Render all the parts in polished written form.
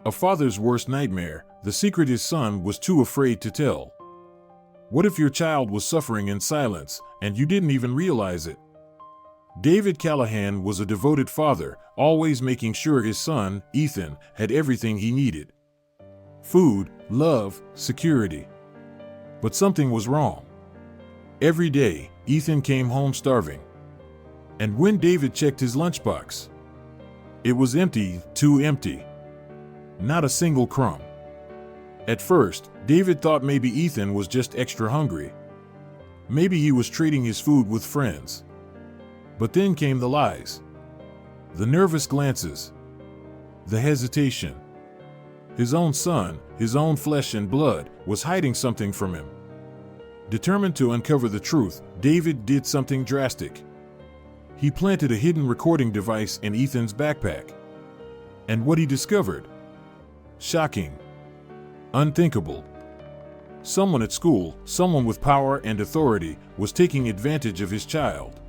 A father's worst nightmare, the secret his son was too afraid to tell. What if your child was suffering in silence, and you didn't even realize it? David Callahan was a devoted father, always making sure his son, Ethan, had everything he needed. Food, love, security. But something was wrong. Every day, Ethan came home starving. And when David checked his lunchbox, it was empty, too empty. Not a single crumb. At first, David thought maybe Ethan was just extra hungry. Maybe he was trading his food with friends. But then came the lies. The nervous glances. The hesitation. His own son, his own flesh and blood, was hiding something from him. Determined to uncover the truth, David did something drastic. He planted a hidden recording device in Ethan's backpack. And what he discovered? Shocking. Unthinkable. Someone at school, someone with power and authority, was taking advantage of his child.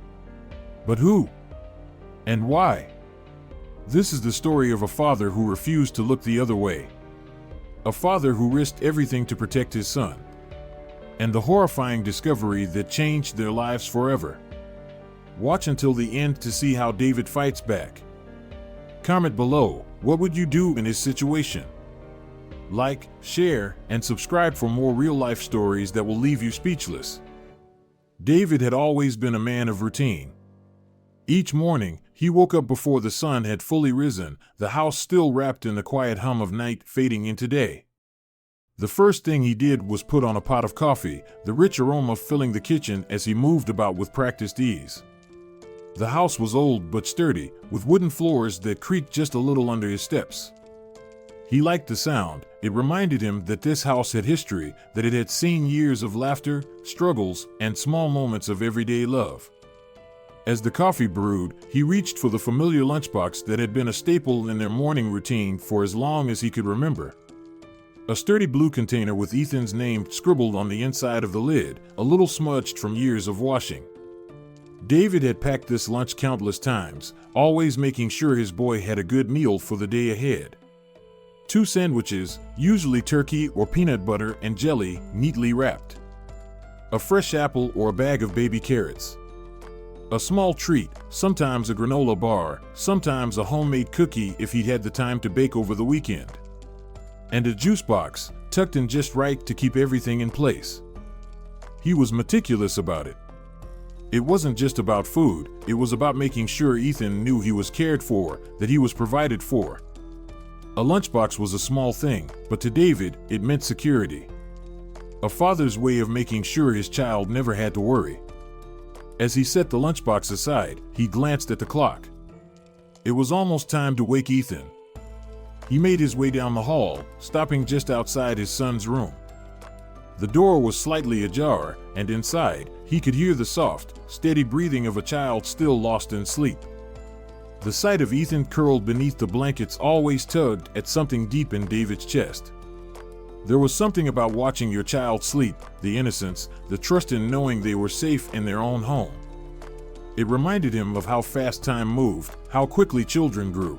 But who? And why? This is the story of a father who refused to look the other way. A father who risked everything to protect his son. And the horrifying discovery that changed their lives forever. Watch until the end to see how David fights back. Comment below, what would you do in his situation? Like, share, and subscribe for more real-life stories that will leave you speechless. David had always been a man of routine. Each morning, he woke up before the sun had fully risen, the house still wrapped in the quiet hum of night fading into day. The first thing he did was put on a pot of coffee, the rich aroma filling the kitchen as he moved about with practiced ease. The house was old but sturdy, with wooden floors that creaked just a little under his steps. He liked the sound. It reminded him that this house had history, that it had seen years of laughter, struggles, and small moments of everyday love. As the coffee brewed, he reached for the familiar lunchbox that had been a staple in their morning routine for as long as he could remember. A sturdy blue container with Ethan's name scribbled on the inside of the lid, a little smudged from years of washing. David had packed this lunch countless times, always making sure his boy had a good meal for the day ahead. 2 sandwiches, usually turkey or peanut butter and jelly, neatly wrapped. A fresh apple or a bag of baby carrots. A small treat, sometimes a granola bar, sometimes a homemade cookie if he'd had the time to bake over the weekend. And a juice box, tucked in just right to keep everything in place. He was meticulous about it. It wasn't just about food, it was about making sure Ethan knew he was cared for, that he was provided for. A lunchbox was a small thing, but to David, it meant security. A father's way of making sure his child never had to worry. As he set the lunchbox aside, he glanced at the clock. It was almost time to wake Ethan. He made his way down the hall, stopping just outside his son's room. The door was slightly ajar, and inside, he could hear the soft, steady breathing of a child still lost in sleep. The sight of Ethan curled beneath the blankets always tugged at something deep in David's chest. There was something about watching your child sleep, the innocence, the trust in knowing they were safe in their own home. It reminded him of how fast time moved, how quickly children grew.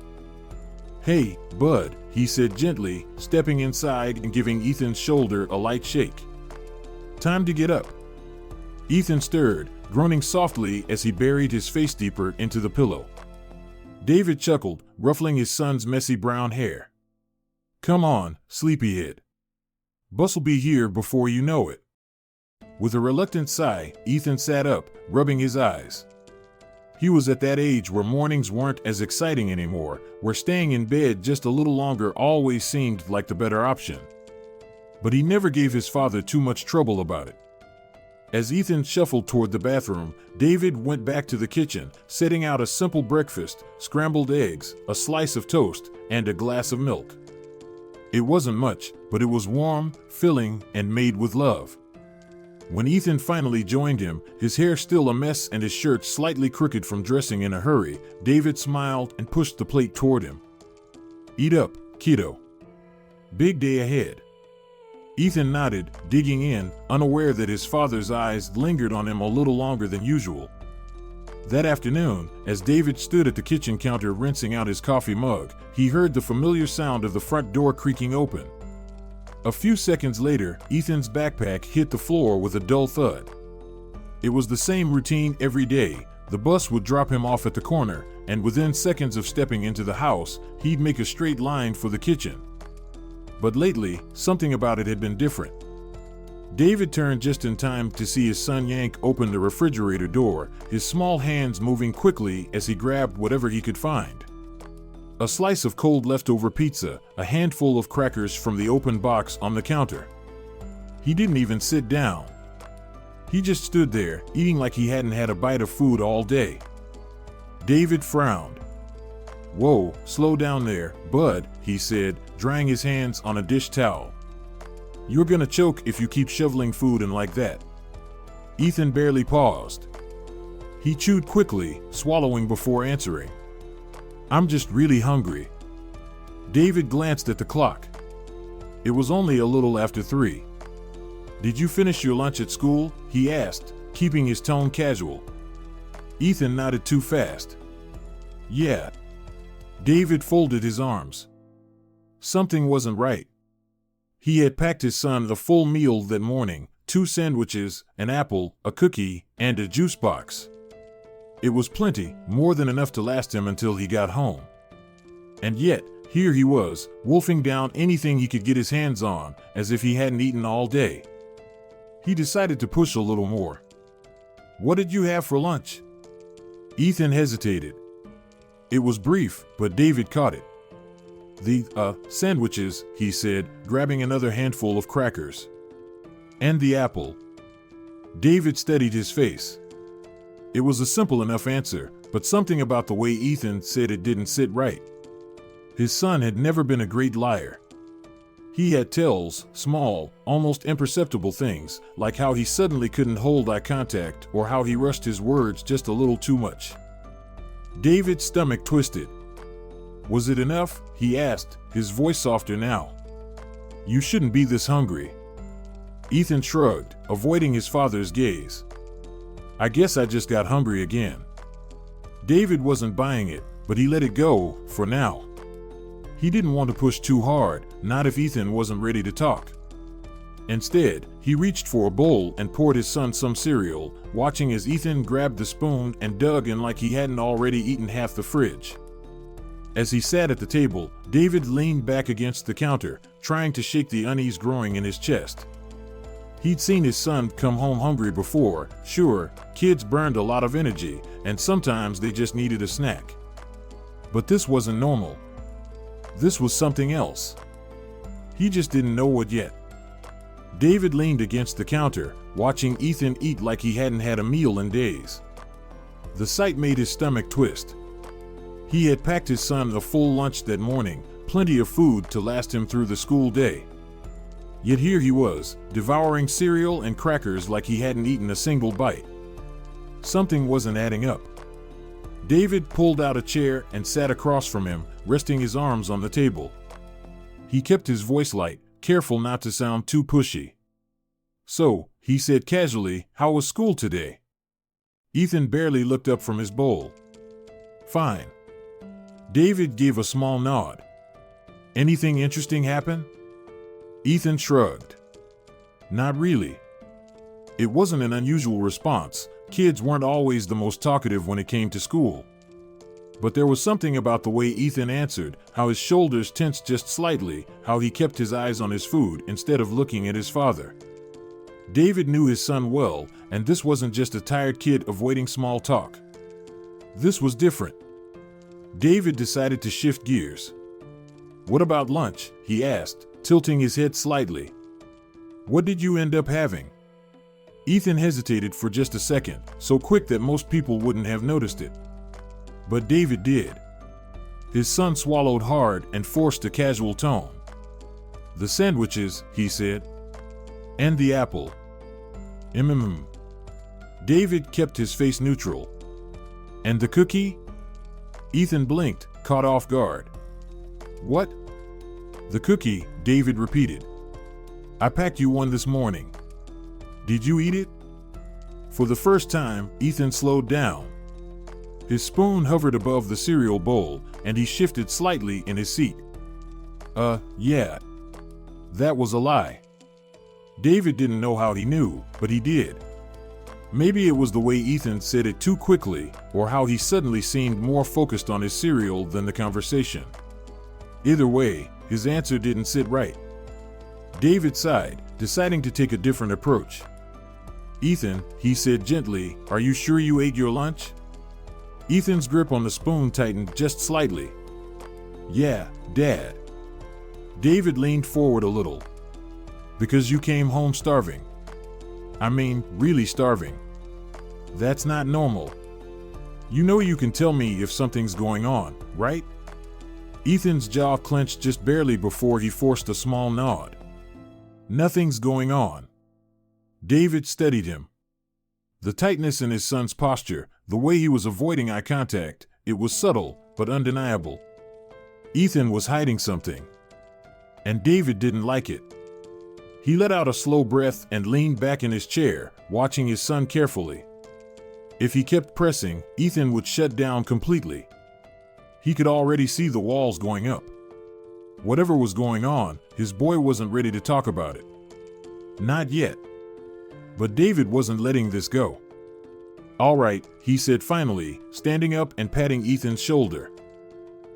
"Hey, bud," he said gently, stepping inside and giving Ethan's shoulder a light shake. "Time to get up." Ethan stirred, groaning softly as he buried his face deeper into the pillow. David chuckled, ruffling his son's messy brown hair. "Come on, sleepyhead. Bus'll be here before you know it." With a reluctant sigh, Ethan sat up, rubbing his eyes. He was at that age where mornings weren't as exciting anymore, where staying in bed just a little longer always seemed like the better option. But he never gave his father too much trouble about it. As Ethan shuffled toward the bathroom, David went back to the kitchen, setting out a simple breakfast: scrambled eggs, a slice of toast, and a glass of milk. It wasn't much, but it was warm, filling, and made with love. When Ethan finally joined him, his hair still a mess and his shirt slightly crooked from dressing in a hurry, David smiled and pushed the plate toward him. "Eat up, kiddo. Big day ahead." Ethan nodded, digging in, unaware that his father's eyes lingered on him a little longer than usual. That afternoon, as David stood at the kitchen counter rinsing out his coffee mug, he heard the familiar sound of the front door creaking open. A few seconds later, Ethan's backpack hit the floor with a dull thud. It was the same routine every day. The bus would drop him off at the corner, and within seconds of stepping into the house, he'd make a straight line for the kitchen. But lately, something about it had been different. David turned just in time to see his son yank open the refrigerator door, his small hands moving quickly as he grabbed whatever he could find. A slice of cold leftover pizza, a handful of crackers from the open box on the counter. He didn't even sit down. He just stood there, eating like he hadn't had a bite of food all day. David frowned. "Whoa, slow down there, bud," he said, drying his hands on a dish towel. "You're gonna choke if you keep shoveling food in like that." Ethan barely paused. He chewed quickly, swallowing before answering. "I'm just really hungry." David glanced at the clock. It was only a little after 3. "Did you finish your lunch at school?" he asked, keeping his tone casual. Ethan nodded too fast. "Yeah." David folded his arms. Something wasn't right. He had packed his son a full meal that morning, 2 sandwiches, an apple, a cookie, and a juice box. It was plenty, more than enough to last him until he got home. And yet, here he was, wolfing down anything he could get his hands on, as if he hadn't eaten all day. He decided to push a little more. "What did you have for lunch?" Ethan hesitated. It was brief, but David caught it. "The sandwiches," he said, grabbing another handful of crackers. "And the apple." David steadied his face. It was a simple enough answer, but something about the way Ethan said it didn't sit right. His son had never been a great liar. He had tells, small, almost imperceptible things, like how he suddenly couldn't hold eye contact or how he rushed his words just a little too much. David's stomach twisted. "Was it enough?" he asked, his voice softer now. "You shouldn't be this hungry." Ethan shrugged, avoiding his father's gaze. "I guess I just got hungry again." David wasn't buying it, but he let it go, for now. He didn't want to push too hard, not if Ethan wasn't ready to talk. Instead, he reached for a bowl and poured his son some cereal, watching as Ethan grabbed the spoon and dug in like he hadn't already eaten half the fridge. As he sat at the table, David leaned back against the counter, trying to shake the unease growing in his chest. He'd seen his son come home hungry before. Sure, kids burned a lot of energy, and sometimes they just needed a snack. But this wasn't normal. This was something else. He just didn't know what yet. David leaned against the counter, watching Ethan eat like he hadn't had a meal in days. The sight made his stomach twist. He had packed his son a full lunch that morning, plenty of food to last him through the school day. Yet here he was, devouring cereal and crackers like he hadn't eaten a single bite. Something wasn't adding up. David pulled out a chair and sat across from him, resting his arms on the table. He kept his voice light, careful not to sound too pushy. "So," he said casually, "how was school today?" Ethan barely looked up from his bowl. "Fine." David gave a small nod. "Anything interesting happen?" Ethan shrugged. "Not really." It wasn't an unusual response. Kids weren't always the most talkative when it came to school. But there was something about the way Ethan answered, how his shoulders tensed just slightly, how he kept his eyes on his food instead of looking at his father. David knew his son well, and this wasn't just a tired kid avoiding small talk. This was different. David decided to shift gears. "What about lunch?" he asked, tilting his head slightly. "What did you end up having?" Ethan hesitated for just a second, so quick that most people wouldn't have noticed it. But David did. His son swallowed hard and forced a casual tone. "The sandwiches," he said. "And the apple." David kept his face neutral. "And the cookie?" Ethan blinked, caught off guard. "What?" "The cookie," David repeated. "I packed you one this morning. Did you eat it?" For the first time, Ethan slowed down. His spoon hovered above the cereal bowl, and he shifted slightly in his seat. Yeah. That was a lie. David didn't know how he knew, but he did. Maybe it was the way Ethan said it too quickly, or how he suddenly seemed more focused on his cereal than the conversation. Either way, his answer didn't sit right. David sighed, deciding to take a different approach. "Ethan," he said gently, "are you sure you ate your lunch?" Ethan's grip on the spoon tightened just slightly. "Yeah, Dad." David leaned forward a little. "Because you came home starving. I mean, really starving. That's not normal. You know you can tell me if something's going on, right?" Ethan's jaw clenched just barely before he forced a small nod. "Nothing's going on." David steadied him. The tightness in his son's posture, the way he was avoiding eye contact, it was subtle but undeniable. Ethan was hiding something. And David didn't like it. He let out a slow breath and leaned back in his chair, watching his son carefully. If he kept pressing, Ethan would shut down completely. He could already see the walls going up. Whatever was going on, his boy wasn't ready to talk about it. Not yet. But David wasn't letting this go. "All right," he said finally, standing up and patting Ethan's shoulder.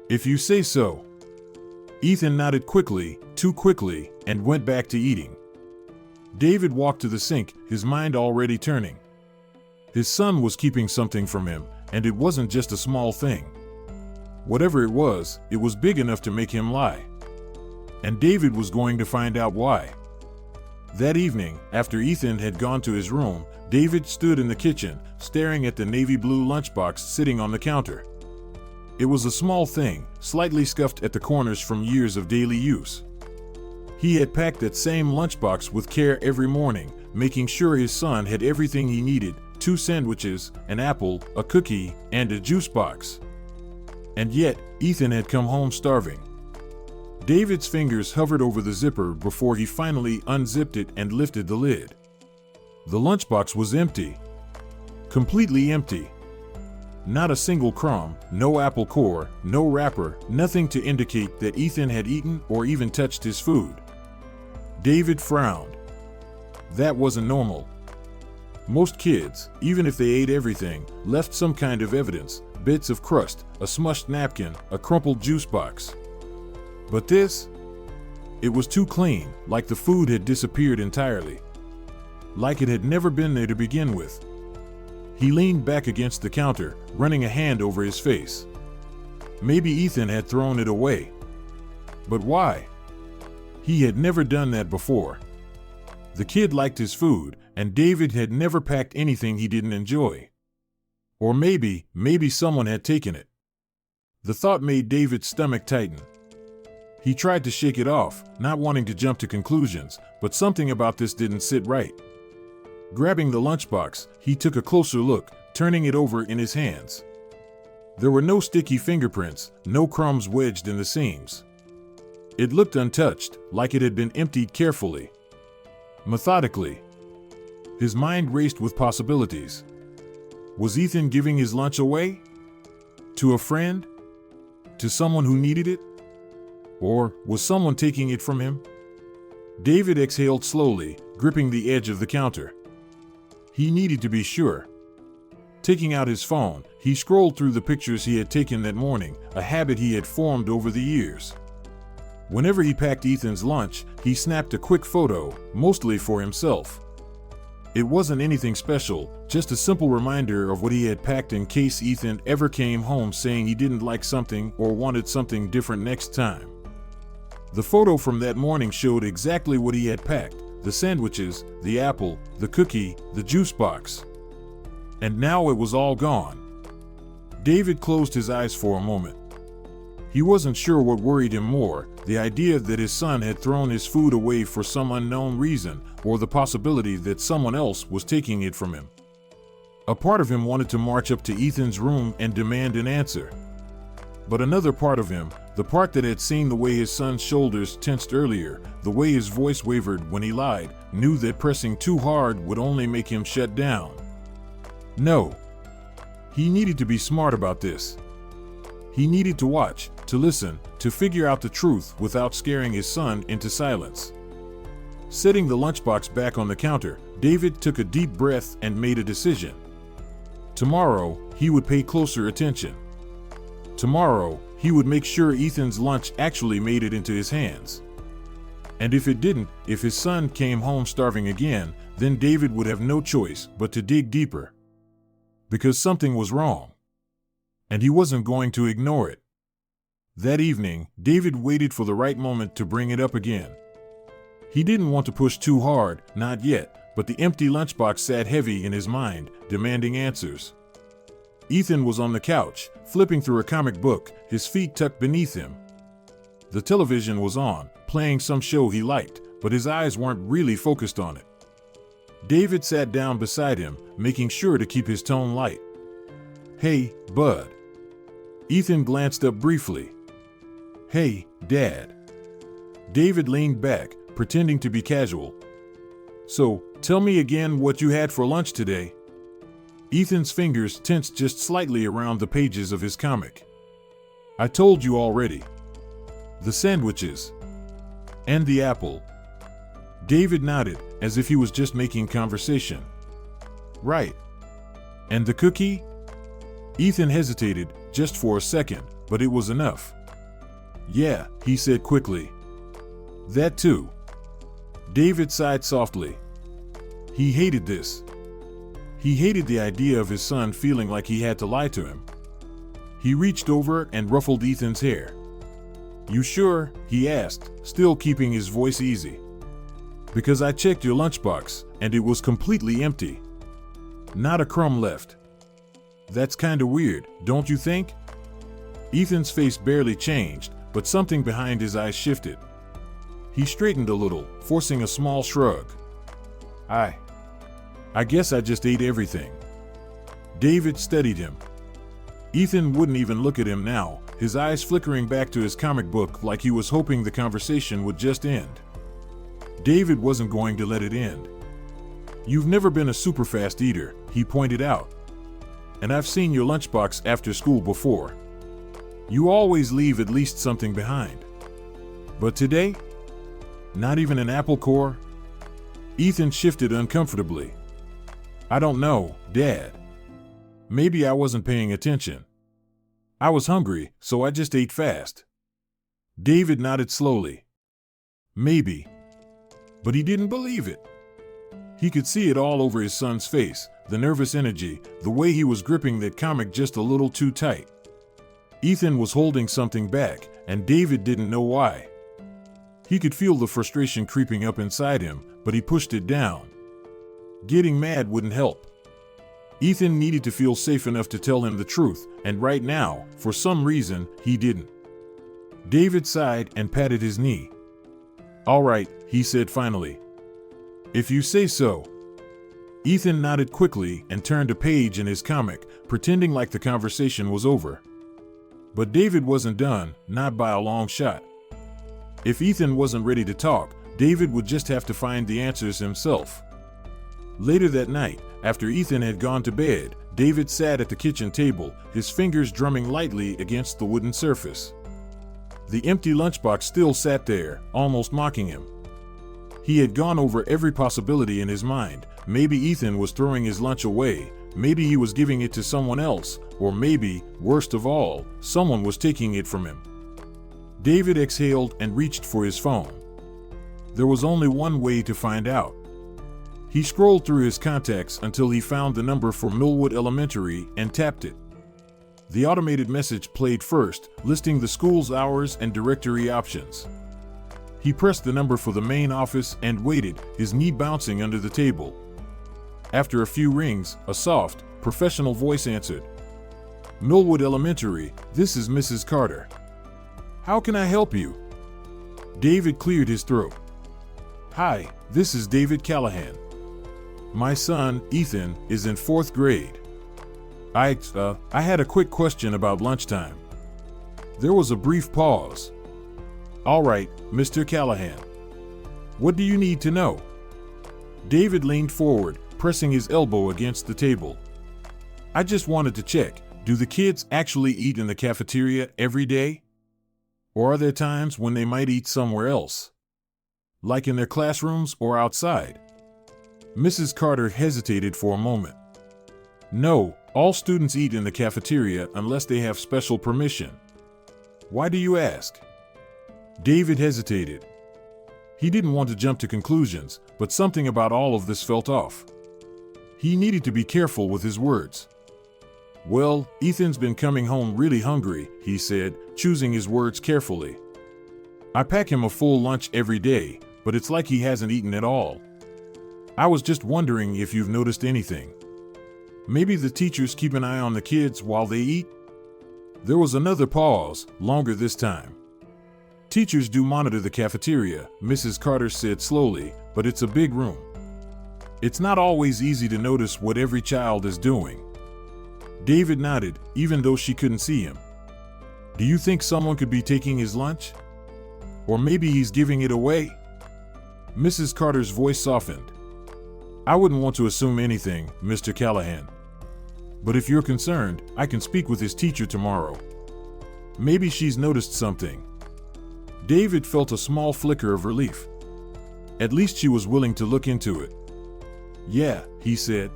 "If you say so." Ethan nodded quickly, too quickly, and went back to eating. David walked to the sink, his mind already turning. His son was keeping something from him, and it wasn't just a small thing. Whatever it was big enough to make him lie. And David was going to find out why. That evening, after Ethan had gone to his room, David stood in the kitchen, staring at the navy blue lunchbox sitting on the counter. It was a small thing, slightly scuffed at the corners from years of daily use. He had packed that same lunchbox with care every morning, making sure his son had everything he needed: 2 sandwiches, an apple, a cookie, and a juice box. And yet, Ethan had come home starving. David's fingers hovered over the zipper before he finally unzipped it and lifted the lid. The lunchbox was empty. Completely empty. Not a single crumb, no apple core, no wrapper, nothing to indicate that Ethan had eaten or even touched his food. David frowned. That wasn't normal. Most kids, even if they ate everything, left some kind of evidence: bits of crust, a smushed napkin, a crumpled juice box. But this? It was too clean, like the food had disappeared entirely. Like it had never been there to begin with. He leaned back against the counter, running a hand over his face. Maybe Ethan had thrown it away. But why? He had never done that before. The kid liked his food, and David had never packed anything he didn't enjoy. Or maybe someone had taken it. The thought made David's stomach tighten. He tried to shake it off, not wanting to jump to conclusions, but something about this didn't sit right. Grabbing the lunchbox, he took a closer look, turning it over in his hands. There were no sticky fingerprints, no crumbs wedged in the seams. It looked untouched, like it had been emptied carefully. Methodically. His mind raced with possibilities. Was Ethan giving his lunch away? To a friend? To someone who needed it? Or was someone taking it from him? David exhaled slowly, gripping the edge of the counter. He needed to be sure. Taking out his phone, he scrolled through the pictures he had taken that morning, a habit he had formed over the years. Whenever he packed Ethan's lunch, he snapped a quick photo, mostly for himself. It wasn't anything special, just a simple reminder of what he had packed in case Ethan ever came home saying he didn't like something or wanted something different next time. The photo from that morning showed exactly what he had packed: the sandwiches, the apple, the cookie, the juice box. And now it was all gone. David closed his eyes for a moment. He wasn't sure what worried him more, the idea that his son had thrown his food away for some unknown reason, or the possibility that someone else was taking it from him. A part of him wanted to march up to Ethan's room and demand an answer. But another part of him, the part that had seen the way his son's shoulders tensed earlier, the way his voice wavered when he lied, knew that pressing too hard would only make him shut down. No. He needed to be smart about this. He needed to watch, to listen, to figure out the truth without scaring his son into silence. Setting the lunchbox back on the counter, David took a deep breath and made a decision. Tomorrow, he would pay closer attention. Tomorrow, he would make sure Ethan's lunch actually made it into his hands. And if it didn't, if his son came home starving again, then David would have no choice but to dig deeper. Because something was wrong. And he wasn't going to ignore it. That evening, David waited for the right moment to bring it up again. He didn't want to push too hard, not yet, but the empty lunchbox sat heavy in his mind, demanding answers. Ethan was on the couch, flipping through a comic book, his feet tucked beneath him. The television was on, playing some show he liked, but his eyes weren't really focused on it. David sat down beside him, making sure to keep his tone light. "Hey, bud." Ethan glanced up briefly. "Hey, Dad." David leaned back, pretending to be casual. "So, tell me again what you had for lunch today." Ethan's fingers tensed just slightly around the pages of his comic. "I told you already. The sandwiches. And the apple." David nodded, as if he was just making conversation. "Right. And the cookie?" Ethan hesitated, just for a second, but it was enough. "Yeah," he said quickly. "That too." David sighed softly. He hated this. He hated the idea of his son feeling like he had to lie to him. He reached over and ruffled Ethan's hair. "You sure?" he asked, still keeping his voice easy. "Because I checked your lunchbox, and it was completely empty. Not a crumb left." "That's kinda weird, don't you think?" Ethan's face barely changed, but something behind his eyes shifted. He straightened a little, forcing a small shrug. I guess I just ate everything." David studied him. Ethan wouldn't even look at him now, his eyes flickering back to his comic book like he was hoping the conversation would just end. David wasn't going to let it end. "You've never been a super fast eater," he pointed out. "And I've seen your lunchbox after school before. You always leave at least something behind. But today? Not even an apple core?" Ethan shifted uncomfortably. "I don't know, Dad. Maybe I wasn't paying attention. I was hungry, so I just ate fast." David nodded slowly. Maybe. But he didn't believe it. He could see it all over his son's face, the nervous energy, the way he was gripping that comic just a little too tight. Ethan was holding something back, and David didn't know why. He could feel the frustration creeping up inside him, but he pushed it down. Getting mad wouldn't help. Ethan needed to feel safe enough to tell him the truth, and right now, for some reason, he didn't. David sighed and patted his knee. "All right," he said finally. "If you say so." Ethan nodded quickly and turned a page in his comic, pretending like the conversation was over. But David wasn't done, not by a long shot. If Ethan wasn't ready to talk, David would just have to find the answers himself. Later that night, after Ethan had gone to bed, David sat at the kitchen table, his fingers drumming lightly against the wooden surface. The empty lunchbox still sat there, almost mocking him. He had gone over every possibility in his mind. Maybe Ethan was throwing his lunch away, maybe he was giving it to someone else, or maybe, worst of all, someone was taking it from him. David exhaled and reached for his phone. There was only one way to find out. He scrolled through his contacts until he found the number for Millwood Elementary and tapped it. The automated message played first, listing the school's hours and directory options. He pressed the number for the main office and waited, his knee bouncing under the table. After a few rings, a soft, professional voice answered. "Millwood Elementary, this is Mrs. Carter. How can I help you?" David cleared his throat. "Hi, this is David Callahan. My son, Ethan, is in 4th grade. I had a quick question about lunchtime." There was a brief pause. "All right, Mr. Callahan. What do you need to know?" David leaned forward, pressing his elbow against the table. I just wanted to check, do the kids actually eat in the cafeteria every day? Or are there times when they might eat somewhere else? Like in their classrooms or outside? Mrs. Carter hesitated for a moment. No, all students eat in the cafeteria unless they have special permission. Why do you ask? David hesitated. He didn't want to jump to conclusions, but something about all of this felt off. He needed to be careful with his words. Well, Ethan's been coming home really hungry, he said, choosing his words carefully. I pack him a full lunch every day, but it's like he hasn't eaten at all. I was just wondering if you've noticed anything. Maybe the teachers keep an eye on the kids while they eat? There was another pause, longer this time. Teachers do monitor the cafeteria, Mrs. Carter said slowly, but it's a big room. It's not always easy to notice what every child is doing. David nodded, even though she couldn't see him. Do you think someone could be taking his lunch? Or maybe he's giving it away? Mrs. Carter's voice softened. I wouldn't want to assume anything, Mr. Callahan. But if you're concerned, I can speak with his teacher tomorrow. Maybe she's noticed something. David felt a small flicker of relief. At least she was willing to look into it. Yeah, he said.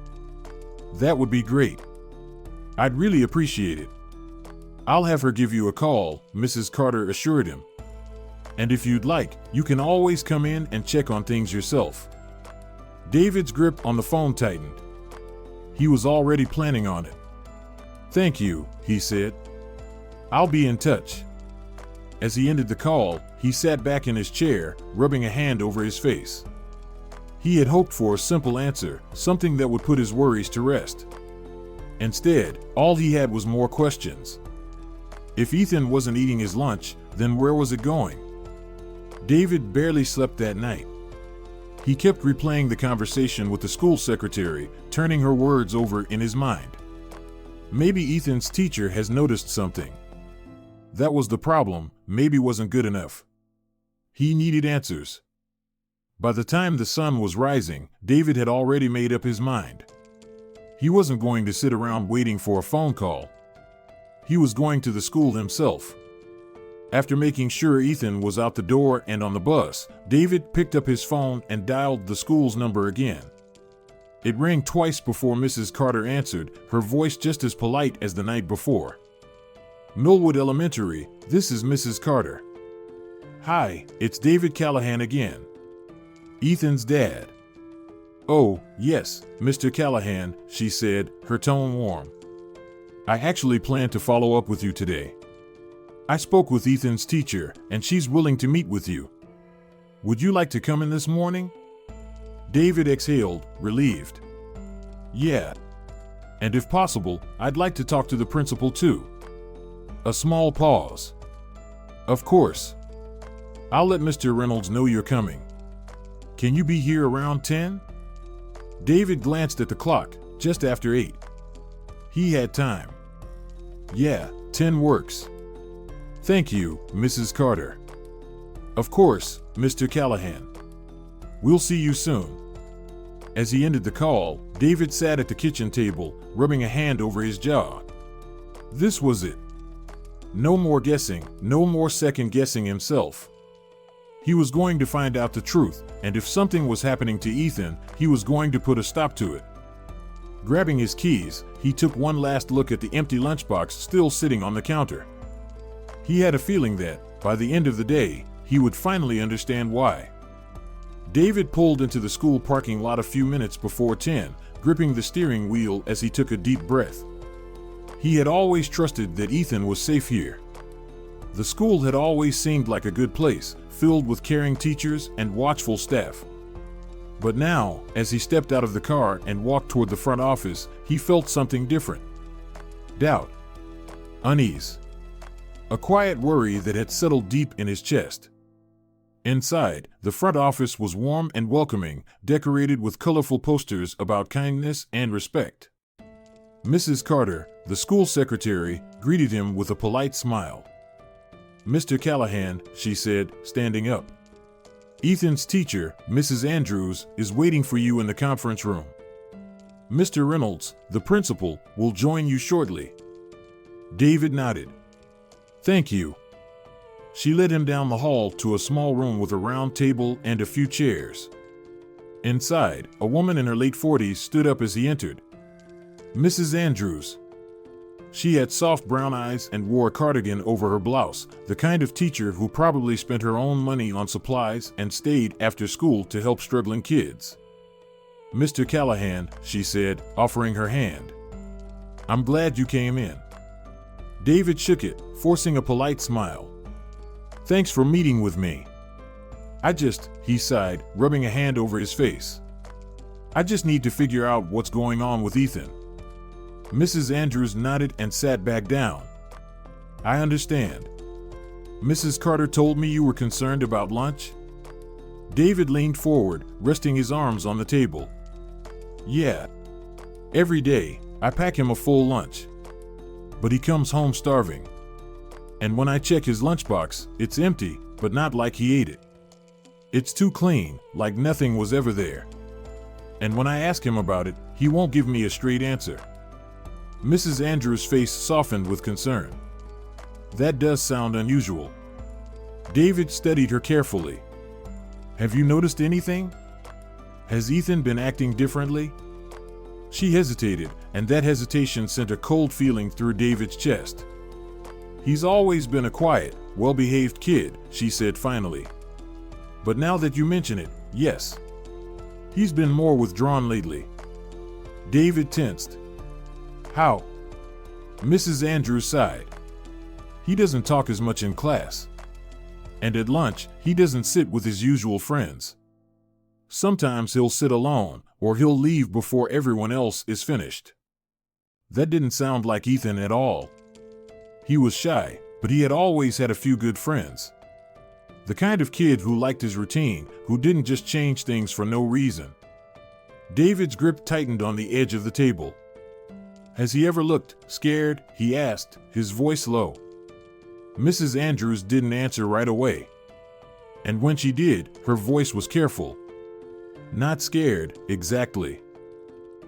That would be great. I'd really appreciate it. I'll have her give you a call, Mrs. Carter assured him. And if you'd like, you can always come in and check on things yourself. David's grip on the phone tightened. He was already planning on it. Thank you, he said. I'll be in touch. As he ended the call, he sat back in his chair, rubbing a hand over his face. He had hoped for a simple answer, something that would put his worries to rest. Instead, all he had was more questions. If Ethan wasn't eating his lunch, then where was it going? David barely slept that night. He kept replaying the conversation with the school secretary, turning her words over in his mind. Maybe Ethan's teacher has noticed something. That was the problem, maybe wasn't good enough. He needed answers. By the time the sun was rising, David had already made up his mind. He wasn't going to sit around waiting for a phone call. He was going to the school himself. After making sure Ethan was out the door and on the bus, David picked up his phone and dialed the school's number again. It rang twice before Mrs. Carter answered, her voice just as polite as the night before. Millwood Elementary, this is Mrs. Carter. Hi, it's David Callahan again. Ethan's dad. Oh, yes, Mr. Callahan, she said, her tone warm. I actually plan to follow up with you today. I spoke with Ethan's teacher, and she's willing to meet with you. Would you like to come in this morning? David exhaled, relieved. Yeah. And if possible, I'd like to talk to the principal too. A small pause. Of course. I'll let Mr. Reynolds know you're coming. Can you be here around 10? David glanced at the clock, just after 8. He had time. Yeah, 10 works. Thank you, Mrs. Carter. Of course, Mr. Callahan. We'll see you soon. As he ended the call, David sat at the kitchen table, rubbing a hand over his jaw. This was it. No more guessing, no more second-guessing himself. He was going to find out the truth, and if something was happening to Ethan, he was going to put a stop to it. Grabbing his keys, he took one last look at the empty lunchbox still sitting on the counter. He had a feeling that, by the end of the day, he would finally understand why. David pulled into the school parking lot a few minutes before 10, gripping the steering wheel as he took a deep breath. He had always trusted that Ethan was safe here. The school had always seemed like a good place, filled with caring teachers and watchful staff. But now, as he stepped out of the car and walked toward the front office, he felt something different. Doubt. Unease. A quiet worry that had settled deep in his chest. Inside, the front office was warm and welcoming, decorated with colorful posters about kindness and respect. Mrs. Carter, the school secretary, greeted him with a polite smile. Mr. Callahan, she said, standing up. Ethan's teacher, Mrs. Andrews, is waiting for you in the conference room. Mr. Reynolds, the principal, will join you shortly. David nodded. Thank you. She led him down the hall to a small room with a round table and a few chairs. Inside, a woman in her late 40s stood up as he entered. Mrs. Andrews. She had soft brown eyes and wore a cardigan over her blouse, the kind of teacher who probably spent her own money on supplies and stayed after school to help struggling kids. Mr. Callahan, she said, offering her hand. I'm glad you came in. David shook it, forcing a polite smile. Thanks for meeting with me. He sighed, rubbing a hand over his face. I just need to figure out what's going on with Ethan. Mrs. Andrews nodded and sat back down. I understand. Mrs. Carter told me you were concerned about lunch? David leaned forward, resting his arms on the table. Yeah. Every day, I pack him a full lunch. But he comes home starving. And when I check his lunchbox, it's empty, but not like he ate it. It's too clean, like nothing was ever there. And when I ask him about it, he won't give me a straight answer. Mrs. Andrews' face softened with concern. That does sound unusual. David studied her carefully. Have you noticed anything? Has Ethan been acting differently? She hesitated, and that hesitation sent a cold feeling through David's chest. He's always been a quiet, well-behaved kid, she said finally. But now that you mention it, yes. He's been more withdrawn lately. David tensed. How? Mrs. Andrews sighed. He doesn't talk as much in class. And at lunch, he doesn't sit with his usual friends. Sometimes he'll sit alone, or he'll leave before everyone else is finished. That didn't sound like Ethan at all. He was shy, but he had always had a few good friends. The kind of kid who liked his routine, who didn't just change things for no reason. David's grip tightened on the edge of the table. Has he ever looked scared? He asked, his voice low. Mrs. Andrews didn't answer right away. And when she did, her voice was careful. Not scared, exactly.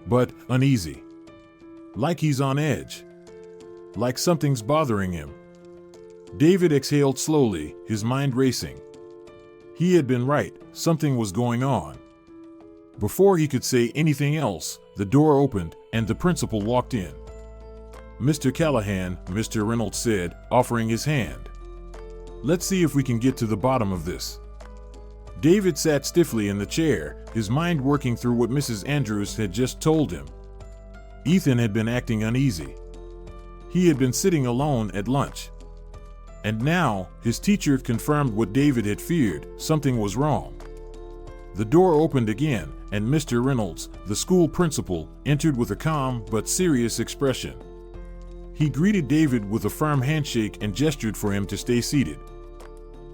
But uneasy. Like he's on edge. Like something's bothering him. David exhaled slowly, his mind racing. He had been right, something was going on. Before he could say anything else, the door opened, and the principal walked in. Mr. Callahan, Mr. Reynolds said, offering his hand. Let's see if we can get to the bottom of this. David sat stiffly in the chair, his mind working through what Mrs. Andrews had just told him. Ethan had been acting uneasy. He had been sitting alone at lunch. And now, his teacher confirmed what David had feared, something was wrong. The door opened again, and Mr. Reynolds, the school principal, entered with a calm but serious expression. He greeted David with a firm handshake and gestured for him to stay seated.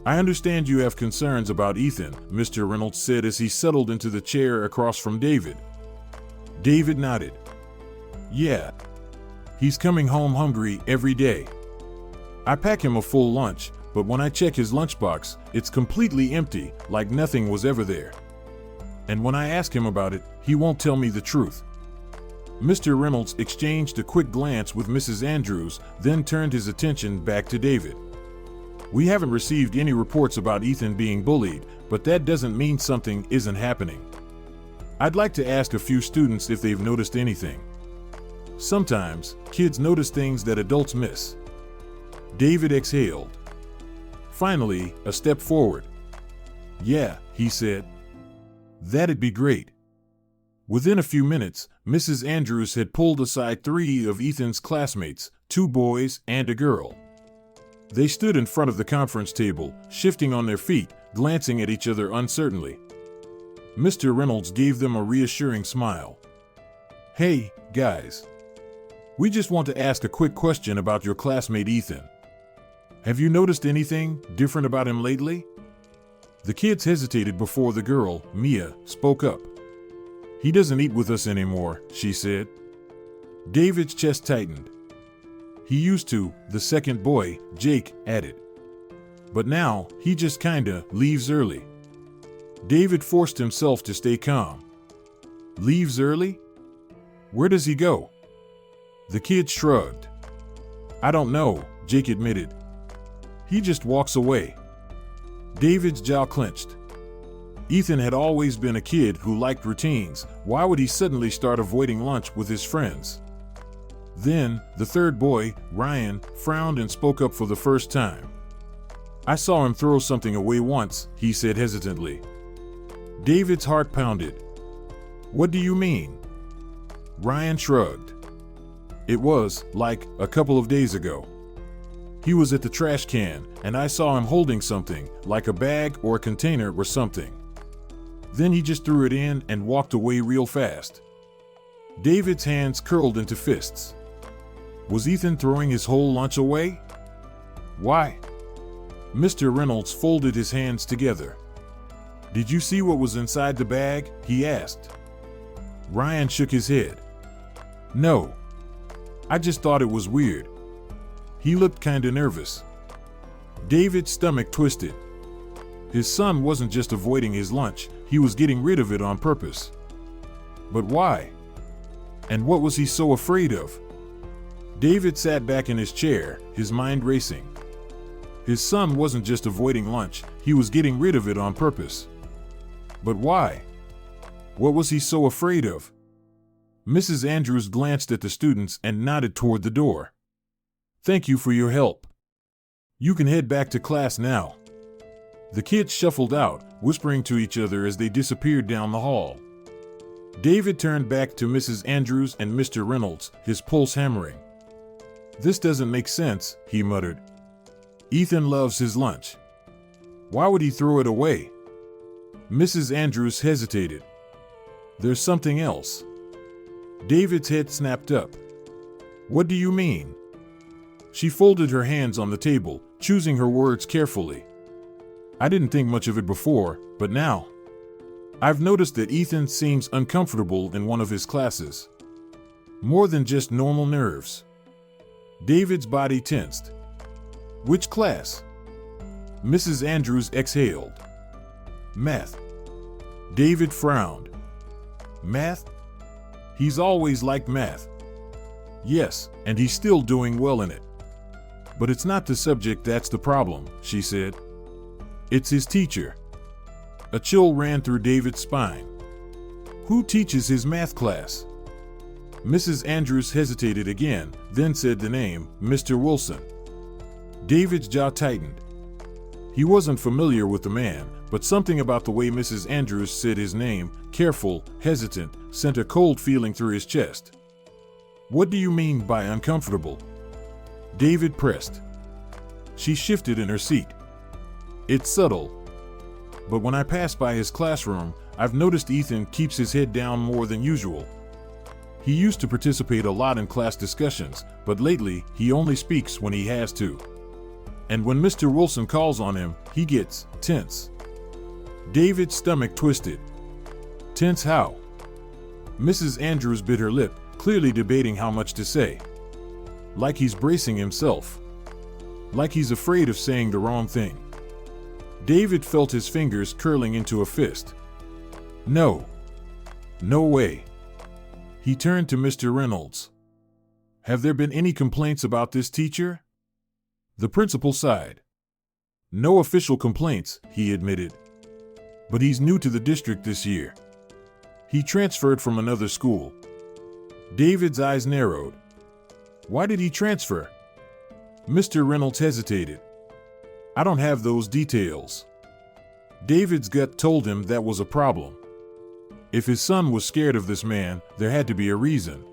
I understand you have concerns about Ethan, Mr. Reynolds said as he settled into the chair across from David. David nodded. Yeah. He's coming home hungry every day. I pack him a full lunch, but when I check his lunchbox, it's completely empty, like nothing was ever there. And when I ask him about it, he won't tell me the truth. Mr. Reynolds exchanged a quick glance with Mrs. Andrews, then turned his attention back to David. We haven't received any reports about Ethan being bullied, but that doesn't mean something isn't happening. I'd like to ask a few students if they've noticed anything. Sometimes, kids notice things that adults miss. David exhaled. Finally, a step forward. Yeah, he said. That'd be great. Within a few minutes, Mrs. Andrews had pulled aside 3 of Ethan's classmates, 2 boys and a girl. They stood in front of the conference table, shifting on their feet, glancing at each other uncertainly. Mr. Reynolds gave them a reassuring smile. Hey, guys. We just want to ask a quick question about your classmate Ethan. Have you noticed anything different about him lately? The kids hesitated before the girl, Mia, spoke up. He doesn't eat with us anymore, she said. David's chest tightened. He used to, the second boy, Jake, added. But now, he just kinda leaves early. David forced himself to stay calm. Leaves early? Where does he go? The kid shrugged. I don't know, Jake admitted. He just walks away. David's jaw clenched. Ethan had always been a kid who liked routines. Why would he suddenly start avoiding lunch with his friends? Then, the third boy, Ryan, frowned and spoke up for the first time. I saw him throw something away once, he said hesitantly. David's heart pounded. What do you mean? Ryan shrugged. It was, like, a couple of days ago. He was at the trash can, and I saw him holding something, like a bag or a container or something. Then he just threw it in and walked away real fast. David's hands curled into fists. Was Ethan throwing his whole lunch away? Why? Mr. Reynolds folded his hands together. Did you see what was inside the bag? He asked. Ryan shook his head. No. I just thought it was weird. He looked kinda nervous. David's stomach twisted. His son wasn't just avoiding his lunch, he was getting rid of it on purpose. But why? And what was he so afraid of? David sat back in his chair, his mind racing. His son wasn't just avoiding lunch, he was getting rid of it on purpose. But why? What was he so afraid of? Mrs. Andrews glanced at the students and nodded toward the door. Thank you for your help. You can head back to class now. The kids shuffled out, whispering to each other as they disappeared down the hall. David turned back to Mrs. Andrews and Mr. Reynolds, his pulse hammering. This doesn't make sense, he muttered. Ethan loves his lunch. Why would he throw it away? Mrs. Andrews hesitated. There's something else. David's head snapped up. What do you mean? She folded her hands on the table, choosing her words carefully. I didn't think much of it before, but now. I've noticed that Ethan seems uncomfortable in one of his classes. More than just normal nerves. David's body tensed. Which class? Mrs. Andrews exhaled. Math. David frowned. Math? He's always liked math. Yes, and he's still doing well in it. But it's not the subject that's the problem, she said. It's his teacher. A chill ran through David's spine. Who teaches his math class? Mrs. Andrews hesitated again, then said the name, Mr. Wilson. David's jaw tightened. He wasn't familiar with the man, but something about the way Mrs. Andrews said his name, careful, hesitant, sent a cold feeling through his chest. What do you mean by uncomfortable? David pressed. She shifted in her seat. It's subtle. But when I pass by his classroom, I've noticed Ethan keeps his head down more than usual. He used to participate a lot in class discussions, but lately he only speaks when he has to. And when Mr. Wilson calls on him, he gets tense. David's stomach twisted. Tense how? Mrs. Andrews bit her lip, clearly debating how much to say. Like he's bracing himself. Like he's afraid of saying the wrong thing. David felt his fingers curling into a fist. No. No way. He turned to Mr. Reynolds. Have there been any complaints about this teacher? The principal sighed. No official complaints, he admitted. But he's new to the district this year. He transferred from another school. David's eyes narrowed. Why did he transfer? Mr. Reynolds hesitated. I don't have those details. David's gut told him that was a problem. If his son was scared of this man, there had to be a reason.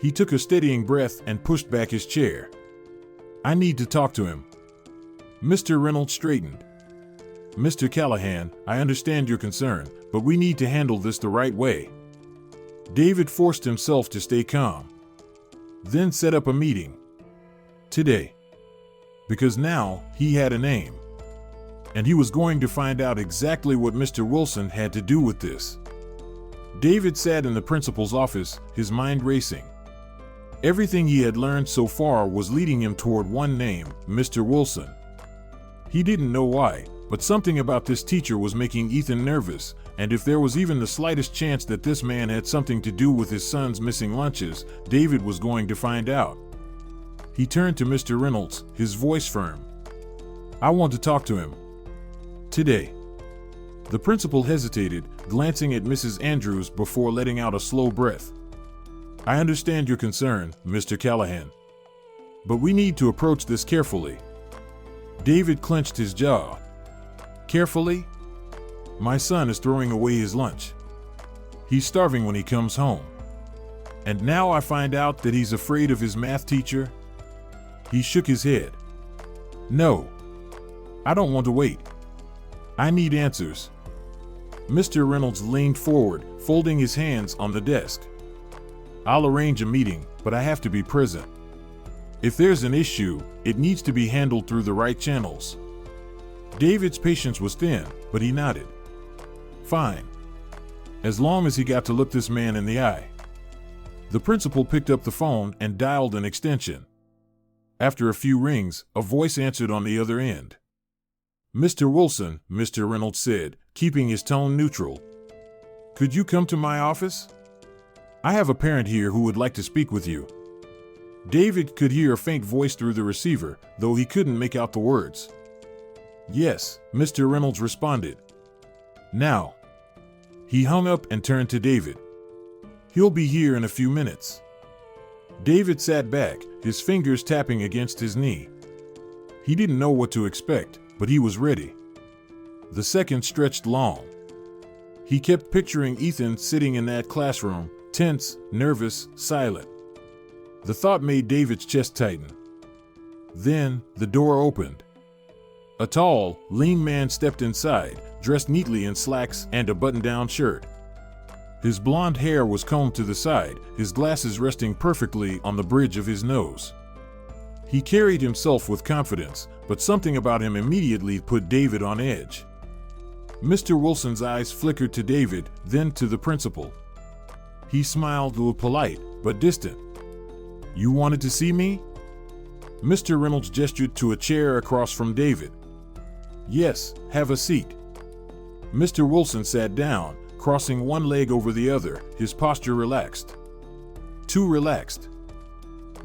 He took a steadying breath and pushed back his chair. I need to talk to him. Mr. Reynolds straightened. Mr. Callahan, I understand your concern, but we need to handle this the right way. David forced himself to stay calm. Then set up a meeting. Today. Because now he had a name. And he was going to find out exactly what Mr. Wilson had to do with this. David sat in the principal's office, his mind racing. Everything he had learned so far was leading him toward one name, Mr. Wilson. He didn't know why, But something about this teacher was making Ethan nervous, and if there was even the slightest chance that this man had something to do with his son's missing lunches, David was going to find out. He turned to Mr. Reynolds, his voice firm. "I want to talk to him. Today." The principal hesitated, glancing at Mrs. Andrews before letting out a slow breath. "I understand your concern, Mr. Callahan. But we need to approach this carefully." David clenched his jaw. "Carefully? My son is throwing away his lunch. He's starving when he comes home. And now I find out that he's afraid of his math teacher?" He shook his head. "No. I don't want to wait. I need answers." Mr. Reynolds leaned forward, folding his hands on the desk. "I'll arrange a meeting, but I have to be present. If there's an issue, it needs to be handled through the right channels." David's patience was thin, but he nodded. "Fine. As long as he got to look this man in the eye." The principal picked up the phone and dialed an extension. After a few rings, a voice answered on the other end. "Mr. Wilson," Mr. Reynolds said, keeping his tone neutral. "Could you come to my office? I have a parent here who would like to speak with you." David could hear a faint voice through the receiver, though he couldn't make out the words. "Yes," Mr. Reynolds responded. "Now." He hung up and turned to David. "He'll be here in a few minutes." David sat back, his fingers tapping against his knee. He didn't know what to expect, but he was ready. The seconds stretched long. He kept picturing Ethan sitting in that classroom, tense, nervous, silent. The thought made David's chest tighten. Then, the door opened. A tall, lean man stepped inside, dressed neatly in slacks and a button-down shirt. His blonde hair was combed to the side, his glasses resting perfectly on the bridge of his nose. He carried himself with confidence, but something about him immediately put David on edge. Mr. Wilson's eyes flickered to David, then to the principal. He smiled, polite, but distant. "You wanted to see me?" Mr. Reynolds gestured to a chair across from David. "Yes, have a seat." Mr. Wilson sat down, crossing one leg over the other, his posture relaxed. Too relaxed.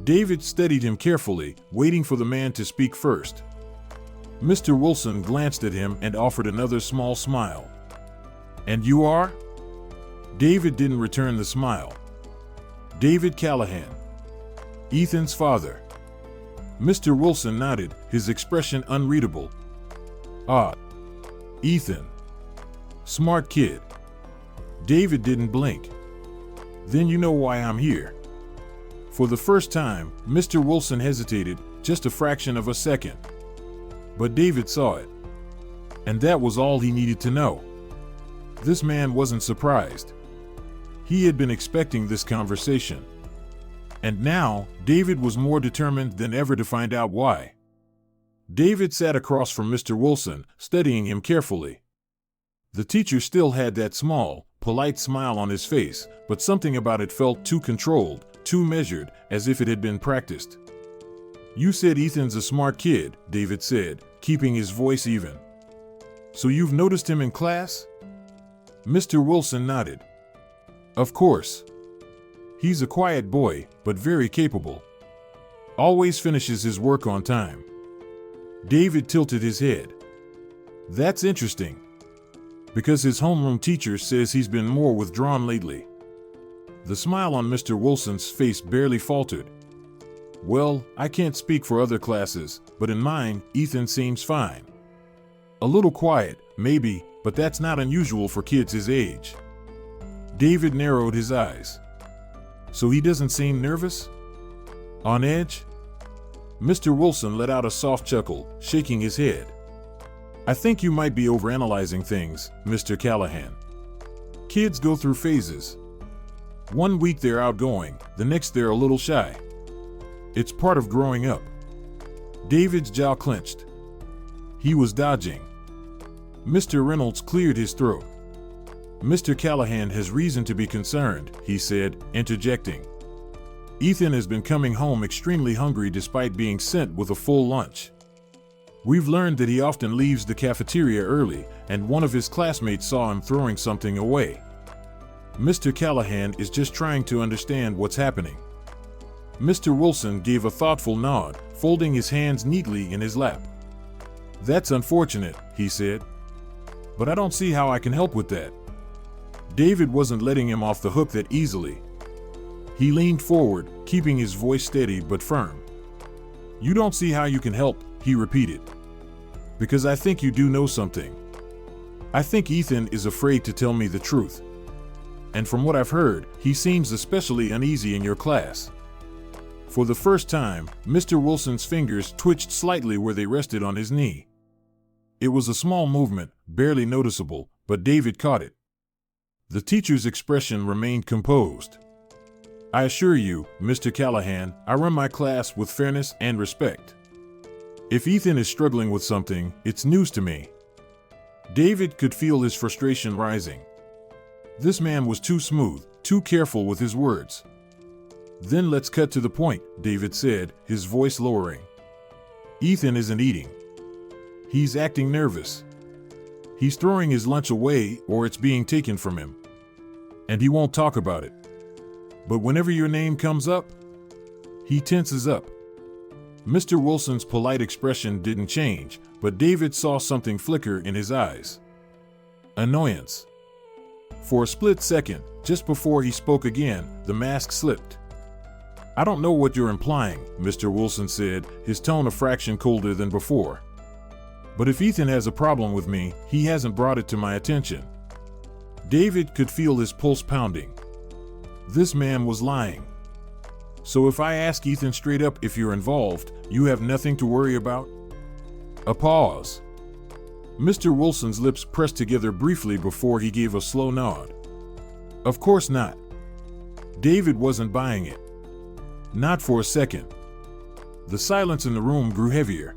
David studied him carefully, waiting for the man to speak first. Mr. Wilson glanced at him and offered another small smile. "And you are?" David didn't return the smile. "David Callahan. Ethan's father." Mr. Wilson nodded, his expression unreadable. "Ah, Ethan. Smart kid." David didn't blink. "Then you know why I'm here." For the first time, Mr. Wilson hesitated, just a fraction of a second. But David saw it. And that was all he needed to know. This man wasn't surprised. He had been expecting this conversation. And now, David was more determined than ever to find out why. David sat across from Mr. Wilson, studying him carefully. The teacher still had that small, polite smile on his face, but something about it felt too controlled, too measured, as if it had been practiced. "You said Ethan's a smart kid," David said, keeping his voice even. "So you've noticed him in class?" Mr. Wilson nodded. "Of course. He's a quiet boy, but very capable. Always finishes his work on time." David tilted his head. "That's interesting. Because his homeroom teacher says he's been more withdrawn lately." The smile on Mr. Wilson's face barely faltered. "Well, I can't speak for other classes, but in mine, Ethan seems fine. A little quiet, maybe, but that's not unusual for kids his age." David narrowed his eyes. "So he doesn't seem nervous? On edge?" Mr. Wilson let out a soft chuckle, shaking his head. "I think you might be overanalyzing things, Mr. Callahan. Kids go through phases. One week they're outgoing, the next they're a little shy. It's part of growing up." David's jaw clenched. He was dodging. Mr. Reynolds cleared his throat. "Mr. Callahan has reason to be concerned," he said, interjecting. "Ethan has been coming home extremely hungry despite being sent with a full lunch. We've learned that he often leaves the cafeteria early, and one of his classmates saw him throwing something away. Mr. Callahan is just trying to understand what's happening." Mr. Wilson gave a thoughtful nod, folding his hands neatly in his lap. "That's unfortunate," he said. "But I don't see how I can help with that." David wasn't letting him off the hook that easily. He leaned forward, keeping his voice steady but firm. "You don't see how you can help," he repeated. "Because I think you do know something. I think Ethan is afraid to tell me the truth. And from what I've heard, he seems especially uneasy in your class." For the first time, Mr. Wilson's fingers twitched slightly where they rested on his knee. It was a small movement, barely noticeable, but David caught it. The teacher's expression remained composed. "I assure you, Mr. Callahan, I run my class with fairness and respect. If Ethan is struggling with something, it's news to me." David could feel his frustration rising. This man was too smooth, too careful with his words. "Then let's cut to the point," David said, his voice lowering. "Ethan isn't eating. He's acting nervous. He's throwing his lunch away or it's being taken from him. And he won't talk about it. But whenever your name comes up, he tenses up." Mr. Wilson's polite expression didn't change, but David saw something flicker in his eyes. Annoyance. For a split second, just before he spoke again, the mask slipped. "I don't know what you're implying," Mr. Wilson said, his tone a fraction colder than before. "But if Ethan has a problem with me, he hasn't brought it to my attention." David could feel his pulse pounding. This man was lying. "So if I ask Ethan straight up if you're involved, you have nothing to worry about?" A pause. Mr. Wilson's lips pressed together briefly before he gave a slow nod. "Of course not." David wasn't buying it. Not for a second. The silence in the room grew heavier.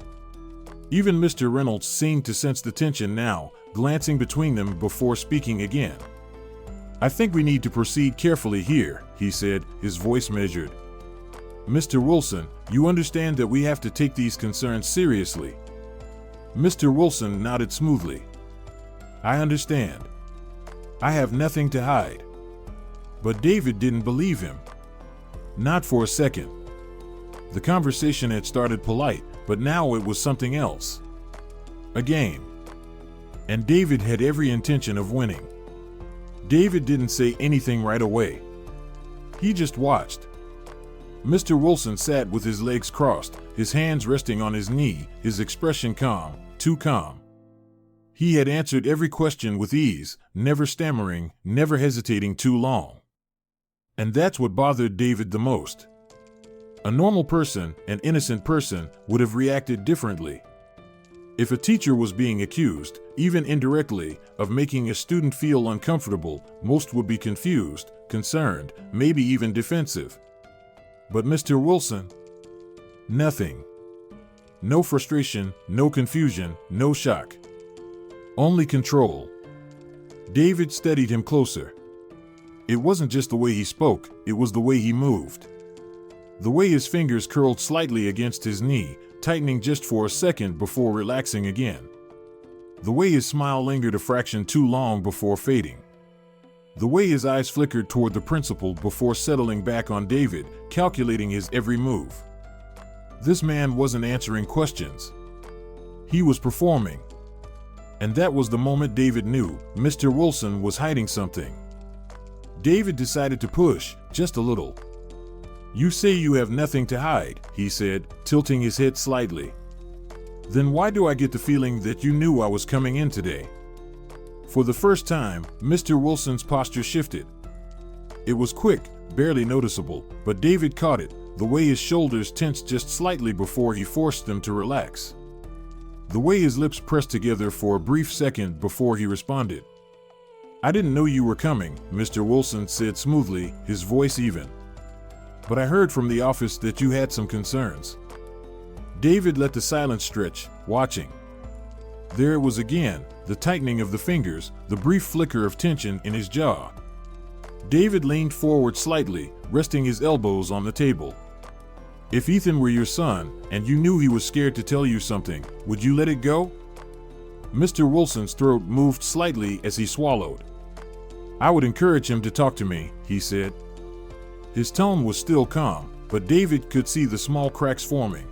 Even Mr. Reynolds seemed to sense the tension now, glancing between them before speaking again. "I think we need to proceed carefully here," he said, his voice measured. "Mr. Wilson, you understand that we have to take these concerns seriously." Mr. Wilson nodded smoothly. "I understand. I have nothing to hide." But David didn't believe him. Not for a second. The conversation had started polite, but now it was something else. A game. And David had every intention of winning. David didn't say anything right away. He just watched. Mr. Wilson sat with his legs crossed, his hands resting on his knee, his expression calm, too calm. He had answered every question with ease, never stammering, never hesitating too long. And that's what bothered David the most. A normal person, an innocent person, would have reacted differently. If a teacher was being accused, even indirectly, of making a student feel uncomfortable, most would be confused, concerned, maybe even defensive. But Mr. Wilson? Nothing. No frustration, no confusion, no shock. Only control. David studied him closer. It wasn't just the way he spoke, it was the way he moved. The way his fingers curled slightly against his knee, tightening just for a second before relaxing again. The way his smile lingered a fraction too long before fading. The way his eyes flickered toward the principal before settling back on David, calculating his every move. This man wasn't answering questions. He was performing. And that was the moment David knew Mr. Wilson was hiding something. David decided to push, just a little. "You say you have nothing to hide," he said, tilting his head slightly. "Then why do I get the feeling that you knew I was coming in today?" For the first time, Mr. Wilson's posture shifted. It was quick, barely noticeable, but David caught it, the way his shoulders tensed just slightly before he forced them to relax. The way his lips pressed together for a brief second before he responded. "I didn't know you were coming," Mr. Wilson said smoothly, his voice even. "But I heard from the office that you had some concerns." David let the silence stretch, watching. There it was again, the tightening of the fingers, the brief flicker of tension in his jaw. David leaned forward slightly, resting his elbows on the table. If Ethan were your son, and you knew he was scared to tell you something, would you let it go? Mr. Wilson's throat moved slightly as he swallowed. I would encourage him to talk to me, he said. His tone was still calm, but David could see the small cracks forming.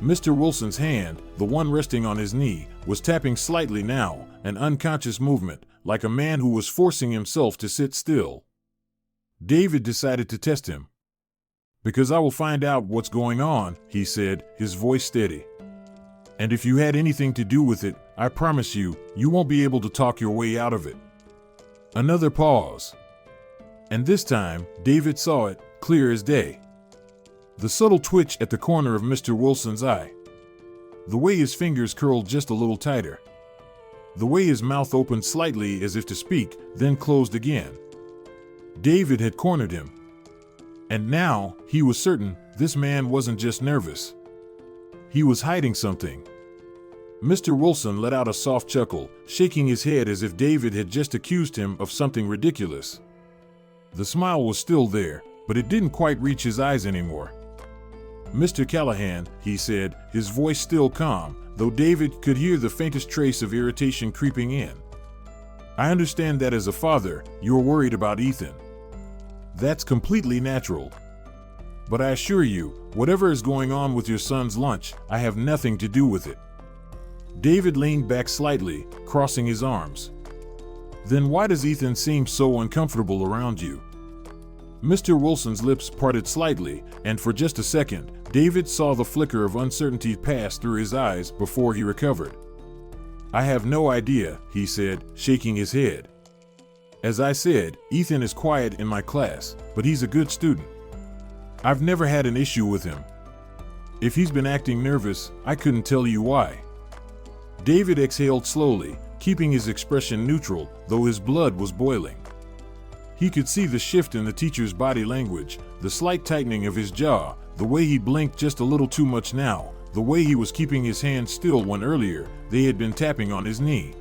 Mr. Wilson's hand, the one resting on his knee, was tapping slightly now, an unconscious movement, like a man who was forcing himself to sit still. David decided to test him. Because I will find out what's going on, he said, his voice steady. And if you had anything to do with it, I promise you, you won't be able to talk your way out of it. Another pause. And this time, David saw it, clear as day. The subtle twitch at the corner of Mr. Wilson's eye. The way his fingers curled just a little tighter. The way his mouth opened slightly as if to speak, then closed again. David had cornered him. And now, he was certain, this man wasn't just nervous. He was hiding something. Mr. Wilson let out a soft chuckle, shaking his head as if David had just accused him of something ridiculous. The smile was still there, but it didn't quite reach his eyes anymore. Mr. Callahan, he said, his voice still calm, though David could hear the faintest trace of irritation creeping in. I understand that as a father, you're worried about Ethan. That's completely natural. But I assure you, whatever is going on with your son's lunch, I have nothing to do with it. David leaned back slightly, crossing his arms. Then why does Ethan seem so uncomfortable around you? Mr. Wilson's lips parted slightly, and for just a second, David saw the flicker of uncertainty pass through his eyes before he recovered. I have no idea, he said, shaking his head. As I said, Ethan is quiet in my class, but he's a good student. I've never had an issue with him. If he's been acting nervous, I couldn't tell you why. David exhaled slowly, keeping his expression neutral, though his blood was boiling. He could see the shift in the teacher's body language, the slight tightening of his jaw, the way he blinked just a little too much now, the way he was keeping his hand still when earlier they had been tapping on his knee.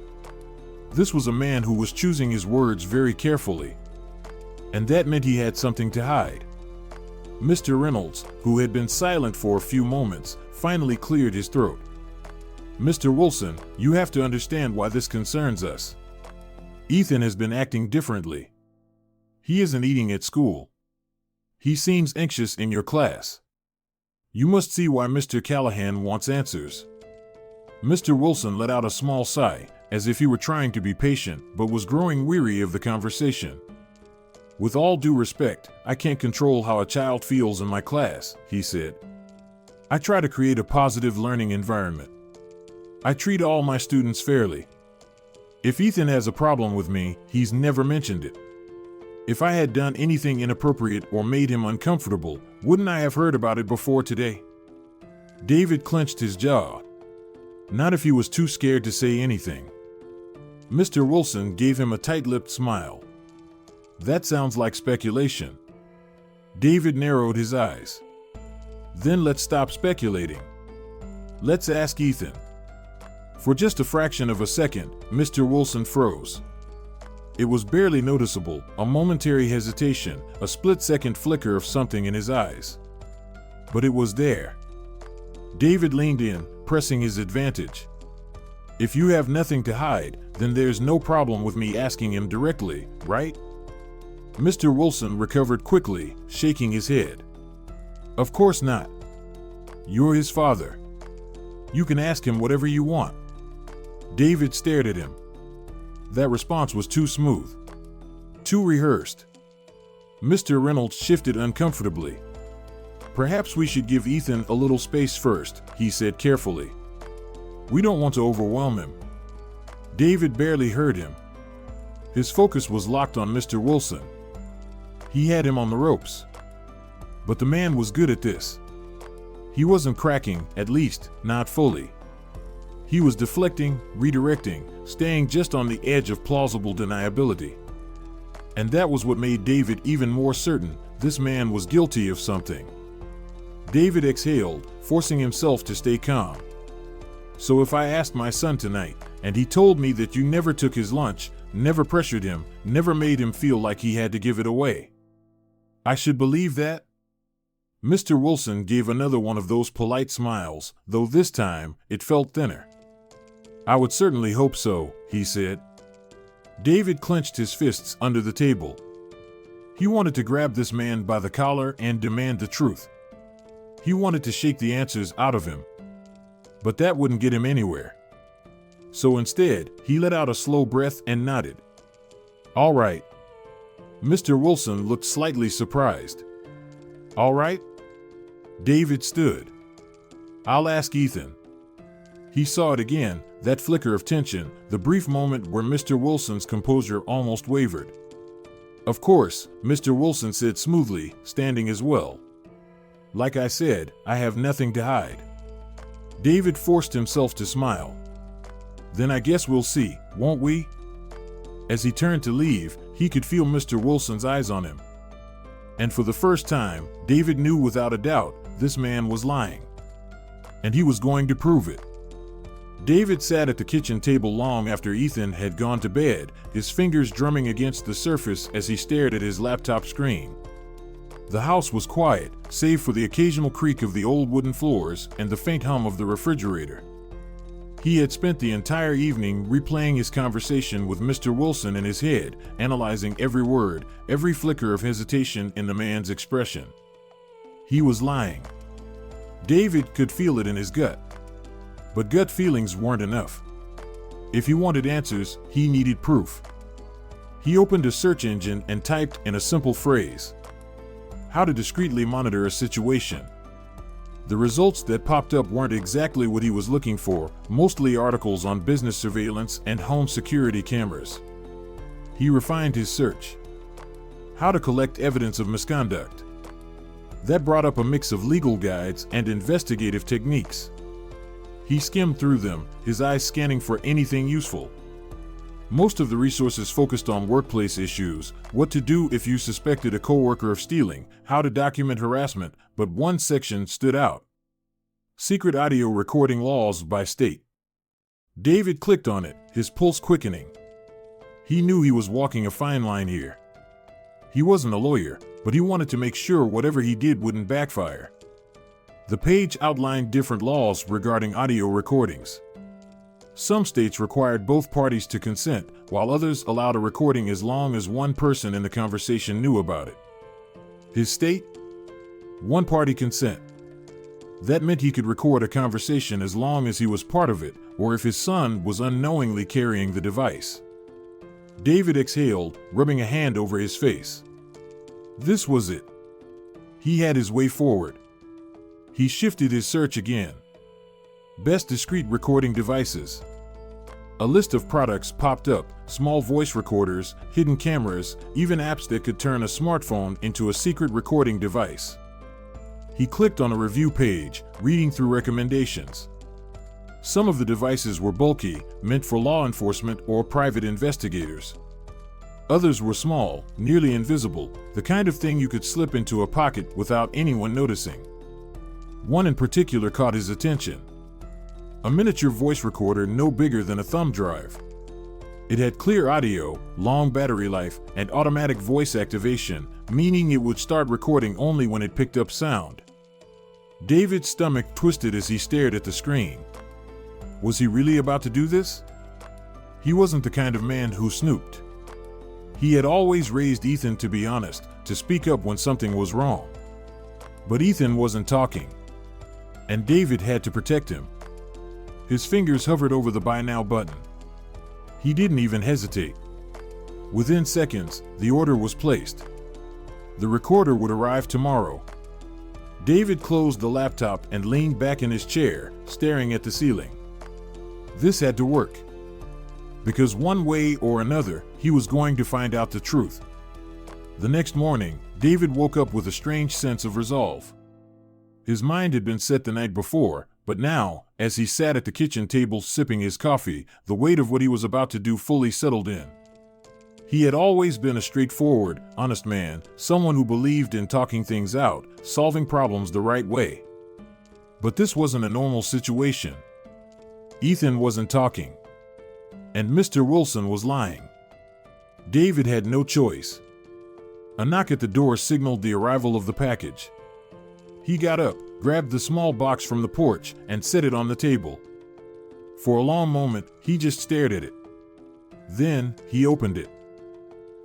This was a man who was choosing his words very carefully. And that meant he had something to hide. Mr. Reynolds, who had been silent for a few moments, finally cleared his throat. Mr. Wilson, you have to understand why this concerns us. Ethan has been acting differently. He isn't eating at school. He seems anxious in your class. You must see why Mr. Callahan wants answers. Mr. Wilson let out a small sigh, as if he were trying to be patient, but was growing weary of the conversation. With all due respect, I can't control how a child feels in my class, he said. I try to create a positive learning environment. I treat all my students fairly. If Ethan has a problem with me, he's never mentioned it. If I had done anything inappropriate or made him uncomfortable, wouldn't I have heard about it before today? David clenched his jaw. Not if he was too scared to say anything. Mr. Wilson gave him a tight-lipped smile. That sounds like speculation. David narrowed his eyes. Then let's stop speculating. Let's ask Ethan. For just a fraction of a second, Mr. Wilson froze. It was barely noticeable, a momentary hesitation, a split-second flicker of something in his eyes. But it was there. David leaned in, pressing his advantage. If you have nothing to hide, then there's no problem with me asking him directly, right? Mr. Wilson recovered quickly, shaking his head. Of course not. You're his father. You can ask him whatever you want. David stared at him. That response was too smooth. Too rehearsed. Mr. Reynolds shifted uncomfortably. Perhaps we should give Ethan a little space first, he said carefully. We don't want to overwhelm him. David barely heard him. His focus was locked on Mr. Wilson. He had him on the ropes. But the man was good at this. He wasn't cracking, at least, not fully. He was deflecting, redirecting, staying just on the edge of plausible deniability. And that was what made David even more certain this man was guilty of something. David exhaled, forcing himself to stay calm. So if I asked my son tonight, and he told me that you never took his lunch, never pressured him, never made him feel like he had to give it away, I should believe that? Mr. Wilson gave another one of those polite smiles, though this time it felt thinner. "I would certainly hope so," he said. David clenched his fists under the table. He wanted to grab this man by the collar and demand the truth. He wanted to shake the answers out of him. But that wouldn't get him anywhere. So instead, he let out a slow breath and nodded. "All right." Mr. Wilson looked slightly surprised. "All right?" David stood. "I'll ask Ethan." He saw it again, that flicker of tension, the brief moment where Mr. Wilson's composure almost wavered. "Of course," Mr. Wilson said smoothly, standing as well. "Like I said, I have nothing to hide." David forced himself to smile. "Then I guess we'll see, won't we?" As he turned to leave, he could feel Mr. Wilson's eyes on him. And for the first time, David knew without a doubt this man was lying. And he was going to prove it. David sat at the kitchen table long after Ethan had gone to bed, his fingers drumming against the surface as he stared at his laptop screen. The house was quiet, save for the occasional creak of the old wooden floors and the faint hum of the refrigerator. He had spent the entire evening replaying his conversation with Mr. Wilson in his head, analyzing every word, every flicker of hesitation in the man's expression. He was lying. David could feel it in his gut. But gut feelings weren't enough. If he wanted answers, he needed proof. He opened a search engine and typed in a simple phrase: "How to discreetly monitor a situation." The results that popped up weren't exactly what he was looking for, mostly articles on business surveillance and home security cameras. He refined his search. How to collect evidence of misconduct. That brought up a mix of legal guides and investigative techniques. He skimmed through them, his eyes scanning for anything useful. Most of the resources focused on workplace issues, what to do if you suspected a coworker of stealing, how to document harassment, but one section stood out. Secret audio recording laws by state. David clicked on it, his pulse quickening. He knew he was walking a fine line here. He wasn't a lawyer, but he wanted to make sure whatever he did wouldn't backfire. The page outlined different laws regarding audio recordings. Some states required both parties to consent, while others allowed a recording as long as one person in the conversation knew about it. His state? One-party consent. That meant he could record a conversation as long as he was part of it, or if his son was unknowingly carrying the device. David exhaled, rubbing a hand over his face. This was it. He had his way forward. He shifted his search again. Best discrete recording devices. A list of products popped up: small voice recorders, hidden cameras, even apps that could turn a smartphone into a secret recording device. He clicked on a review page, reading through recommendations. Some of the devices were bulky, meant for law enforcement or private investigators. Others were small, nearly invisible, the kind of thing you could slip into a pocket without anyone noticing. One in particular caught his attention. A miniature voice recorder no bigger than a thumb drive. It had clear audio, long battery life, and automatic voice activation, meaning it would start recording only when it picked up sound. David's stomach twisted as he stared at the screen. Was he really about to do this? He wasn't the kind of man who snooped. He had always raised Ethan to be honest, to speak up when something was wrong. But Ethan wasn't talking. And David had to protect him. His fingers hovered over the buy now button. He didn't even hesitate. Within seconds, the order was placed. The recorder would arrive tomorrow. David closed the laptop and leaned back in his chair, staring at the ceiling. This had to work. Because one way or another, he was going to find out the truth. The next morning, David woke up with a strange sense of resolve. His mind had been set the night before, but now, as he sat at the kitchen table sipping his coffee, the weight of what he was about to do fully settled in. He had always been a straightforward, honest man, someone who believed in talking things out, solving problems the right way. But this wasn't a normal situation. Ethan wasn't talking. And Mr. Wilson was lying. David had no choice. A knock at the door signaled the arrival of the package. He got up, grabbed the small box from the porch, and set it on the table. For a long moment, he just stared at it. Then, he opened it.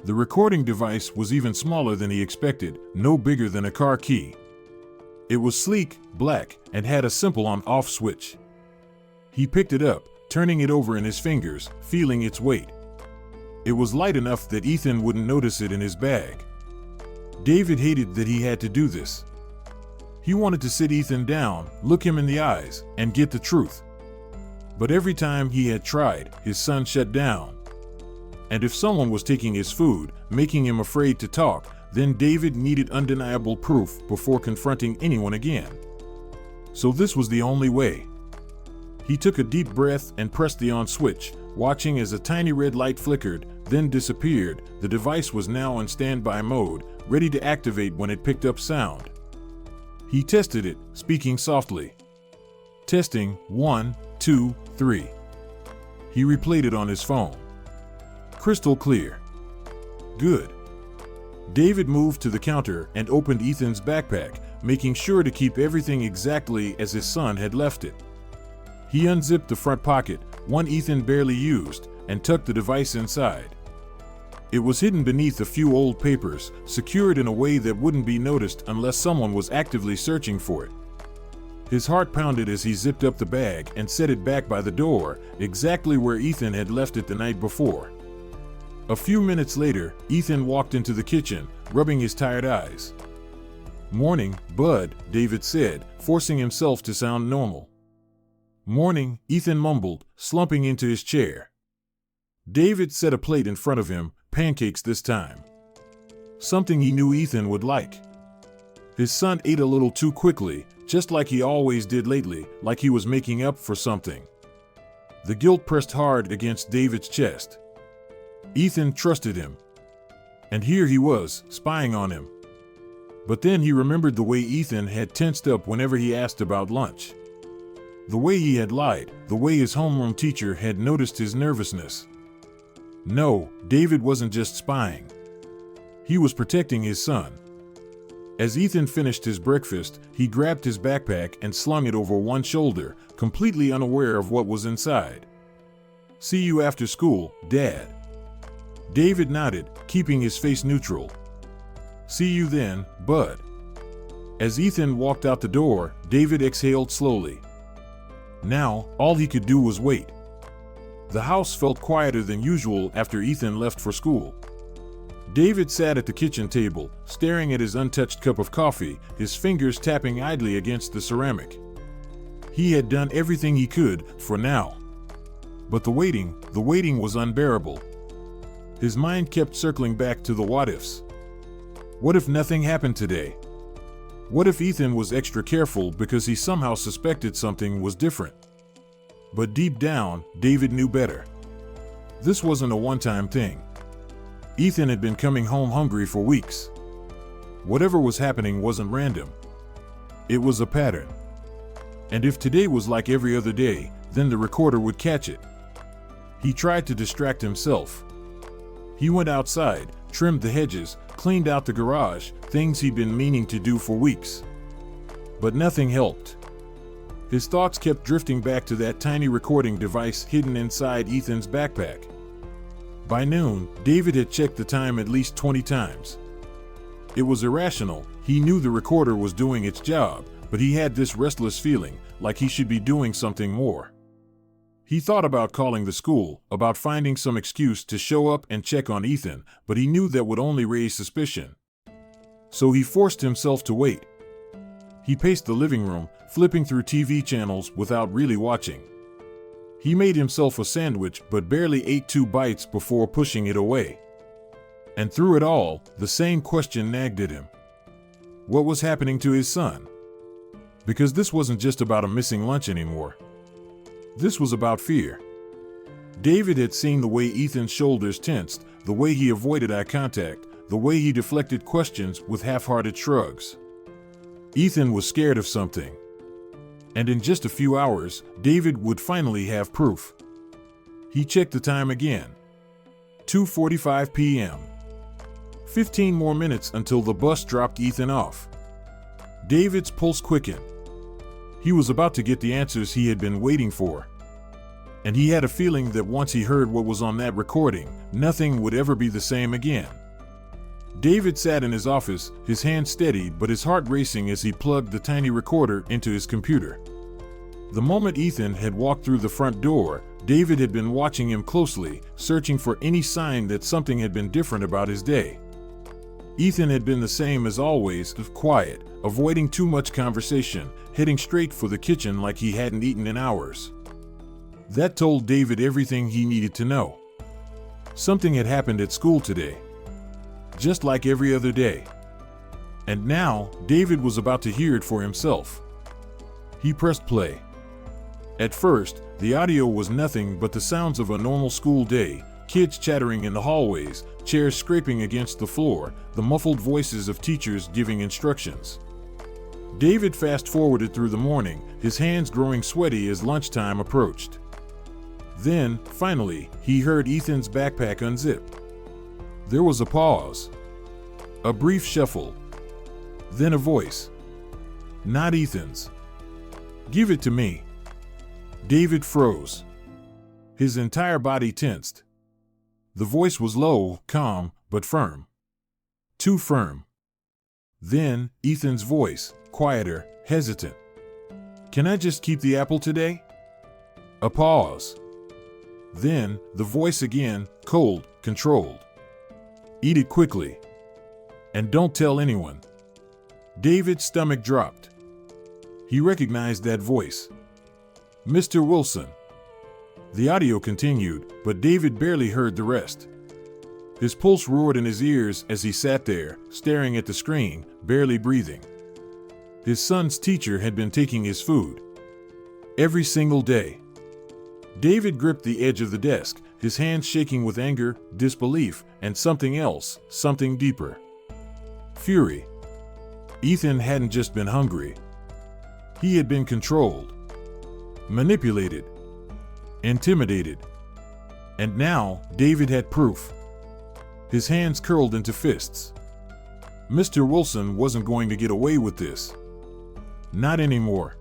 The recording device was even smaller than he expected, no bigger than a car key. It was sleek, black, and had a simple on-off switch. He picked it up, turning it over in his fingers, feeling its weight. It was light enough that Ethan wouldn't notice it in his bag. David hated that he had to do this. He wanted to sit Ethan down, look him in the eyes, and get the truth. But every time he had tried, his son shut down. And if someone was taking his food, making him afraid to talk, then David needed undeniable proof before confronting anyone again. So this was the only way. He took a deep breath and pressed the on switch, watching as a tiny red light flickered, then disappeared. The device was now in standby mode, ready to activate when it picked up sound. He tested it, speaking softly. Testing, 1, 2, 3. He replayed it on his phone. Crystal clear. Good. David moved to the counter and opened Ethan's backpack, making sure to keep everything exactly as his son had left it. He unzipped the front pocket, one Ethan barely used, and tucked the device inside. It was hidden beneath a few old papers, secured in a way that wouldn't be noticed unless someone was actively searching for it. His heart pounded as he zipped up the bag and set it back by the door, exactly where Ethan had left it the night before. A few minutes later, Ethan walked into the kitchen, rubbing his tired eyes. "Morning, Bud," David said, forcing himself to sound normal. "Morning," Ethan mumbled, slumping into his chair. David set a plate in front of him, pancakes this time. Something he knew Ethan would like. His son ate a little too quickly, just like he always did lately, like he was making up for something. The guilt pressed hard against David's chest. Ethan trusted him. And here he was, spying on him. But then he remembered the way Ethan had tensed up whenever he asked about lunch. The way he had lied, the way his homeroom teacher had noticed his nervousness. No, David wasn't just spying. He was protecting his son. As Ethan finished his breakfast, he grabbed his backpack and slung it over one shoulder, completely unaware of what was inside. "See you after school, Dad." David nodded, keeping his face neutral. "See you then, Bud." As Ethan walked out the door, David exhaled slowly. Now, all he could do was wait. The house felt quieter than usual after Ethan left for school. David sat at the kitchen table, staring at his untouched cup of coffee, his fingers tapping idly against the ceramic. He had done everything he could, for now. But the waiting was unbearable. His mind kept circling back to the what-ifs. What if nothing happened today? What if Ethan was extra careful because he somehow suspected something was different? But deep down, David knew better. This wasn't a one-time thing. Ethan had been coming home hungry for weeks. Whatever was happening wasn't random. It was a pattern. And if today was like every other day, then the recorder would catch it. He tried to distract himself. He went outside, trimmed the hedges, cleaned out the garage, things he'd been meaning to do for weeks. But nothing helped. His thoughts kept drifting back to that tiny recording device hidden inside Ethan's backpack. By noon, David had checked the time at least 20 times. It was irrational. He knew the recorder was doing its job, but he had this restless feeling, like he should be doing something more. He thought about calling the school, about finding some excuse to show up and check on Ethan, but he knew that would only raise suspicion. So he forced himself to wait. He paced the living room, flipping through TV channels without really watching. He made himself a sandwich but barely ate 2 bites before pushing it away. And through it all, the same question nagged at him. What was happening to his son? Because this wasn't just about a missing lunch anymore. This was about fear. David had seen the way Ethan's shoulders tensed, the way he avoided eye contact, the way he deflected questions with half-hearted shrugs. Ethan was scared of something. And in just a few hours, David would finally have proof. He checked the time again. 2:45 p.m. 15 more minutes until the bus dropped Ethan off. David's pulse quickened. He was about to get the answers he had been waiting for. And he had a feeling that once he heard what was on that recording, nothing would ever be the same again. David sat in his office, his hand steady but his heart racing as he plugged the tiny recorder into his computer. The moment Ethan had walked through the front door, David had been watching him closely, searching for any sign that something had been different about his day. Ethan had been the same as always, quiet, avoiding too much conversation, heading straight for the kitchen like he hadn't eaten in hours. That told David everything he needed to know. Something had happened at school today, just like every other day. And now, David was about to hear it for himself. He pressed play. At first, the audio was nothing but the sounds of a normal school day, kids chattering in the hallways, chairs scraping against the floor, the muffled voices of teachers giving instructions. David fast-forwarded through the morning, his hands growing sweaty as lunchtime approached. Then, finally, he heard Ethan's backpack unzip. There was a pause. A brief shuffle. Then a voice. Not Ethan's. Give it to me. David froze. His entire body tensed. The voice was low, calm, but firm. Too firm. Then, Ethan's voice, quieter, hesitant. Can I just keep the apple today? A pause. Then, the voice again, cold, controlled. Eat it quickly. And don't tell anyone. David's stomach dropped. He recognized that voice. Mr. Wilson. The audio continued, but David barely heard the rest. His pulse roared in his ears as he sat there, staring at the screen, barely breathing. His son's teacher had been taking his food. Every single day. David gripped the edge of the desk, his hands shaking with anger, disbelief, and something else, something deeper. Fury. Ethan hadn't just been hungry. He had been controlled. Manipulated. Intimidated. And now, David had proof. His hands curled into fists. Mr. Wilson wasn't going to get away with this. Not anymore.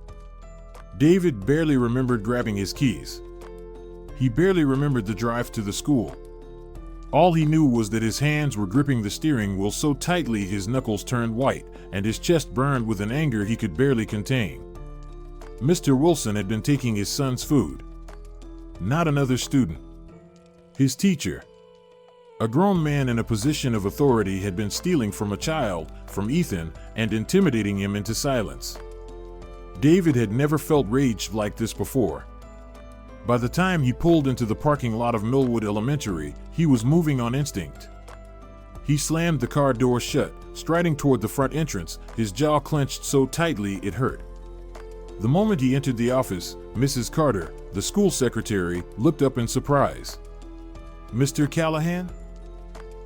David barely remembered grabbing his keys. He barely remembered the drive to the school. All he knew was that his hands were gripping the steering wheel so tightly his knuckles turned white, and his chest burned with an anger he could barely contain. Mr. Wilson had been taking his son's food. Not another student. His teacher. A grown man in a position of authority had been stealing from a child, from Ethan, and intimidating him into silence. David had never felt rage like this before. By the time he pulled into the parking lot of Millwood Elementary, he was moving on instinct. He slammed the car door shut, striding toward the front entrance, his jaw clenched so tightly it hurt. The moment he entered the office, Mrs. Carter, the school secretary, looked up in surprise. Mr. Callahan?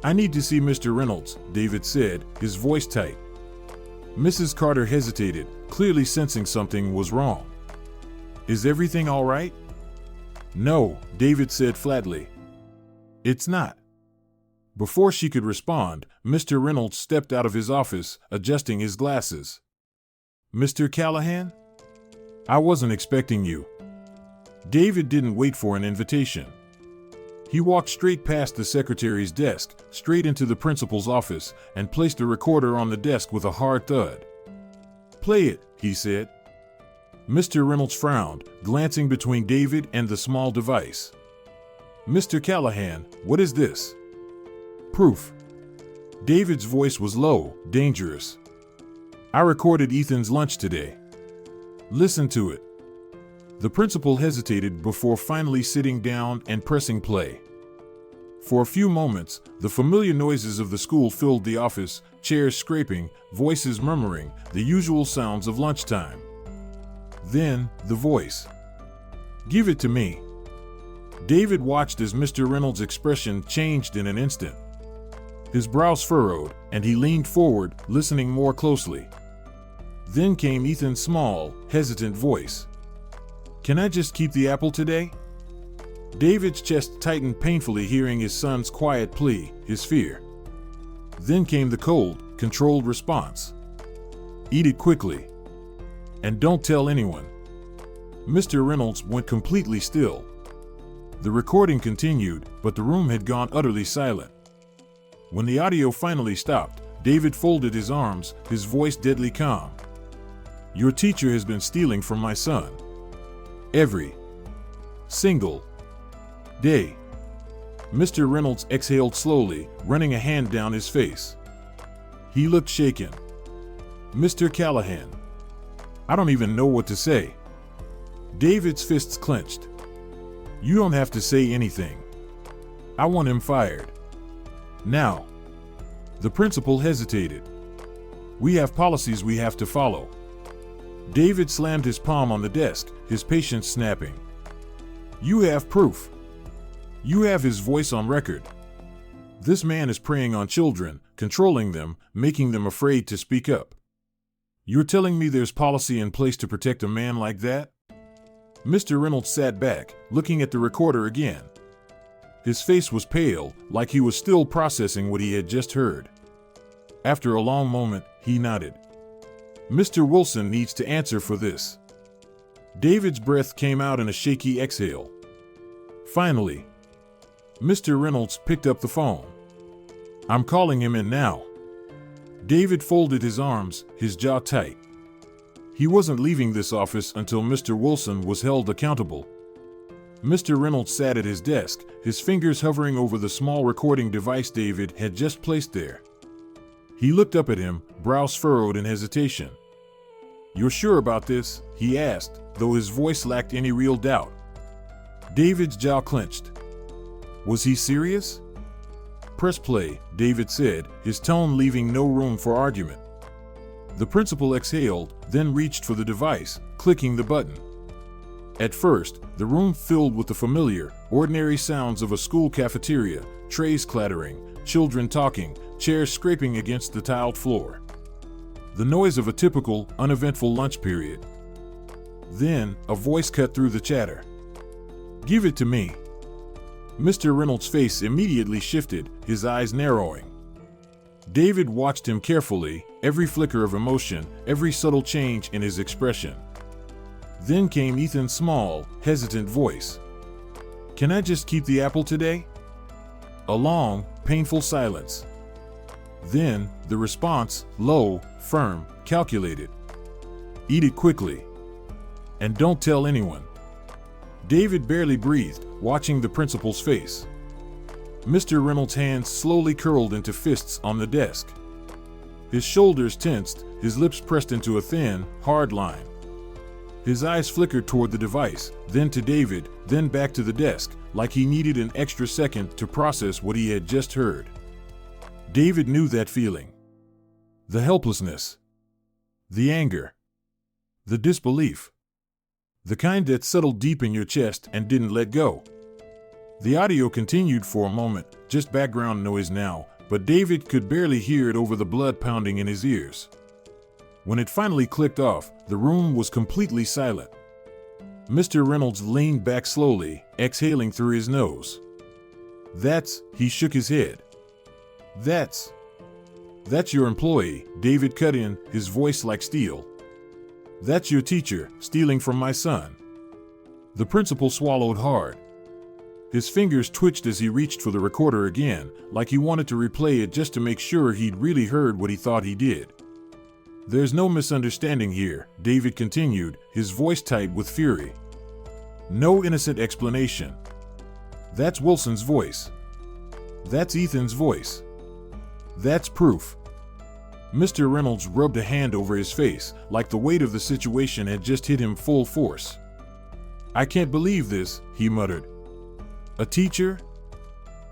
I need to see Mr. Reynolds, David said, his voice tight. Mrs. Carter hesitated, clearly sensing something was wrong. Is everything all right? No, David said flatly. It's not. Before she could respond, Mr. Reynolds stepped out of his office, adjusting his glasses. Mr. Callahan? I wasn't expecting you. David didn't wait for an invitation. He walked straight past the secretary's desk, straight into the principal's office, and placed the recorder on the desk with a hard thud. Play it, he said. Mr. Reynolds frowned, glancing between David and the small device. Mr. Callahan, what is this? Proof. David's voice was low, dangerous. I recorded Ethan's lunch today. Listen to it. The principal hesitated before finally sitting down and pressing play. For a few moments, the familiar noises of the school filled the office, chairs scraping, voices murmuring, the usual sounds of lunchtime. Then, the voice. Give it to me. David watched as Mr. Reynolds' expression changed in an instant. His brows furrowed, and he leaned forward, listening more closely. Then came Ethan's small, hesitant voice. Can I just keep the apple today? David's chest tightened painfully hearing his son's quiet plea, his fear. Then came the cold, controlled response. Eat it quickly. And don't tell anyone. Mr. Reynolds went completely still. The recording continued, but the room had gone utterly silent. When the audio finally stopped, David folded his arms, his voice deadly calm. Your teacher has been stealing from my son. Every single day. Mr. Reynolds exhaled slowly, running a hand down his face. He looked shaken. Mr. Callahan. I don't even know what to say. David's fists clenched. You don't have to say anything. I want him fired. Now. The principal hesitated. We have policies we have to follow. David slammed his palm on the desk, his patience snapping. You have proof. You have his voice on record. This man is preying on children, controlling them, making them afraid to speak up. You're telling me there's policy in place to protect a man like that? Mr. Reynolds sat back, looking at the recorder again. His face was pale, like he was still processing what he had just heard. After a long moment, he nodded. Mr. Wilson needs to answer for this. David's breath came out in a shaky exhale. Finally, Mr. Reynolds picked up the phone. I'm calling him in now. David folded his arms, his jaw tight. He wasn't leaving this office until Mr. Wilson was held accountable. Mr. Reynolds sat at his desk, his fingers hovering over the small recording device David had just placed there. He looked up at him, brows furrowed in hesitation. You're sure about this? He asked, though his voice lacked any real doubt. David's jaw clenched. Was he serious? Press play, David said, his tone leaving no room for argument. The principal exhaled, then reached for the device, clicking the button. At first, the room filled with the familiar, ordinary sounds of a school cafeteria, trays clattering, children talking, chairs scraping against the tiled floor. The noise of a typical, uneventful lunch period. Then, a voice cut through the chatter. Give it to me. Mr. Reynolds' face immediately shifted, his eyes narrowing. David watched him carefully, every flicker of emotion, every subtle change in his expression. Then came Ethan's small, hesitant voice. Can I just keep the apple today? A long, painful silence. Then, the response, low, firm, calculated. Eat it quickly. And don't tell anyone. David barely breathed, watching the principal's face. Mr. Reynolds' hands slowly curled into fists on the desk. His shoulders tensed, his lips pressed into a thin, hard line. His eyes flickered toward the device, then to David, then back to the desk, like he needed an extra second to process what he had just heard. David knew that feeling. The helplessness. The anger. The disbelief. The kind that settled deep in your chest and didn't let go. The audio continued for a moment, just background noise now, but David could barely hear it over the blood pounding in his ears. When it finally clicked off, the room was completely silent. Mr. Reynolds leaned back slowly, exhaling through his nose. He shook his head. That's your employee, David cut in, his voice like steel. That's your teacher, stealing from my son. The principal swallowed hard. His fingers twitched as he reached for the recorder again, like he wanted to replay it just to make sure he'd really heard what he thought he did. There's no misunderstanding here, David continued, his voice tight with fury. No innocent explanation. That's Wilson's voice. That's Ethan's voice. That's proof. Mr. Reynolds rubbed a hand over his face, like the weight of the situation had just hit him full force. I can't believe this, he muttered. A teacher?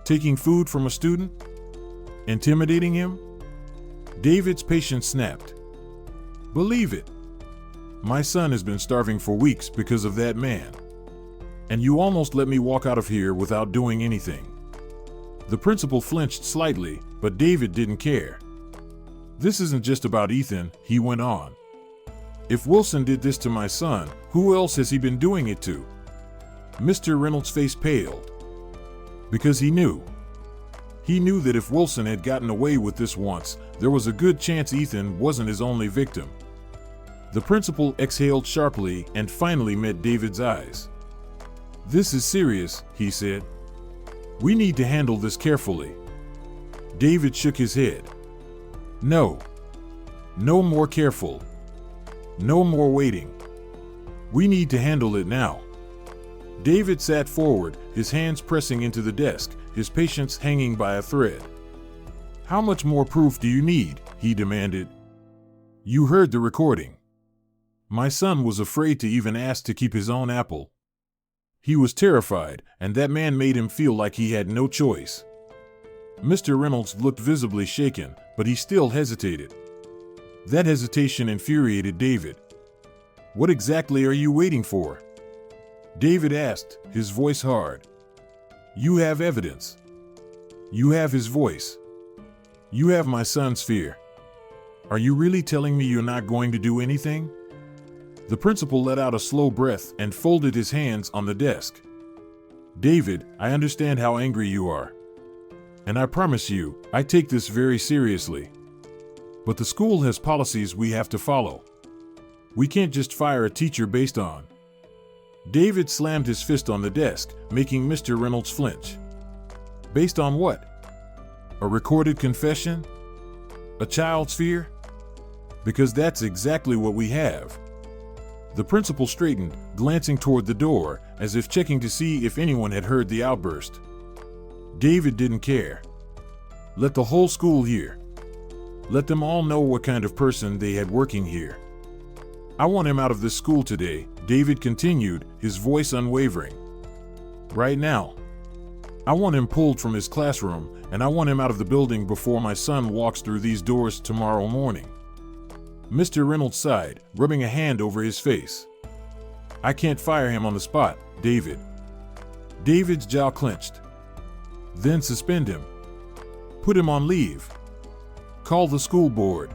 Taking food from a student? Intimidating him? David's patience snapped. Believe it. My son has been starving for weeks because of that man. And you almost let me walk out of here without doing anything. The principal flinched slightly, but David didn't care. This isn't just about Ethan, he went on. If Wilson did this to my son, who else has he been doing it to? Mr. Reynolds' face paled. Because he knew. He knew that if Wilson had gotten away with this once, there was a good chance Ethan wasn't his only victim. The principal exhaled sharply and finally met David's eyes. "This is serious," he said. "We need to handle this carefully." David shook his head. "No. No more careful. No more waiting. We need to handle it now." David sat forward, his hands pressing into the desk, his patience hanging by a thread. "How much more proof do you need?" he demanded. "You heard the recording. My son was afraid to even ask to keep his own apple. He was terrified, and that man made him feel like he had no choice." Mr. Reynolds looked visibly shaken, but he still hesitated. That hesitation infuriated David. "What exactly are you waiting for?" David asked, his voice hard. "You have evidence. You have his voice. You have my son's fear. Are you really telling me you're not going to do anything?" The principal let out a slow breath and folded his hands on the desk. "David, I understand how angry you are. And I promise you, I take this very seriously. But the school has policies we have to follow. We can't just fire a teacher based on..." David slammed his fist on the desk, making Mr. Reynolds flinch. "Based on what? A recorded confession? A child's fear? Because that's exactly what we have." The principal straightened, glancing toward the door, as if checking to see if anyone had heard the outburst. David didn't care. Let the whole school hear. Let them all know what kind of person they had working here. "I want him out of this school today," David continued, his voice unwavering. "Right now. I want him pulled from his classroom, and I want him out of the building before my son walks through these doors tomorrow morning." Mr. Reynolds sighed, rubbing a hand over his face. "I can't fire him on the spot, David." David's jaw clenched. "Then suspend him. Put him on leave. Call the school board.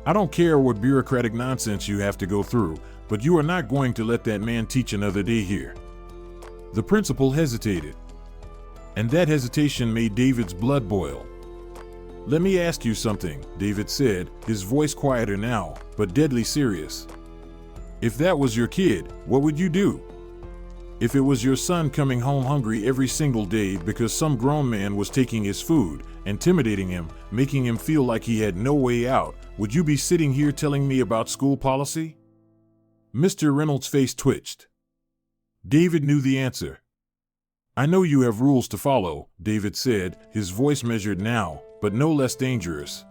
I don't care what bureaucratic nonsense you have to go through, but you are not going to let that man teach another day here." The principal hesitated. And that hesitation made David's blood boil. "Let me ask you something," David said, his voice quieter now, but deadly serious. "If that was your kid, what would you do? If it was your son coming home hungry every single day because some grown man was taking his food, intimidating him, making him feel like he had no way out, would you be sitting here telling me about school policy?" Mr. Reynolds' face twitched. David knew the answer. "I know you have rules to follow," David said, his voice measured now, but no less dangerous.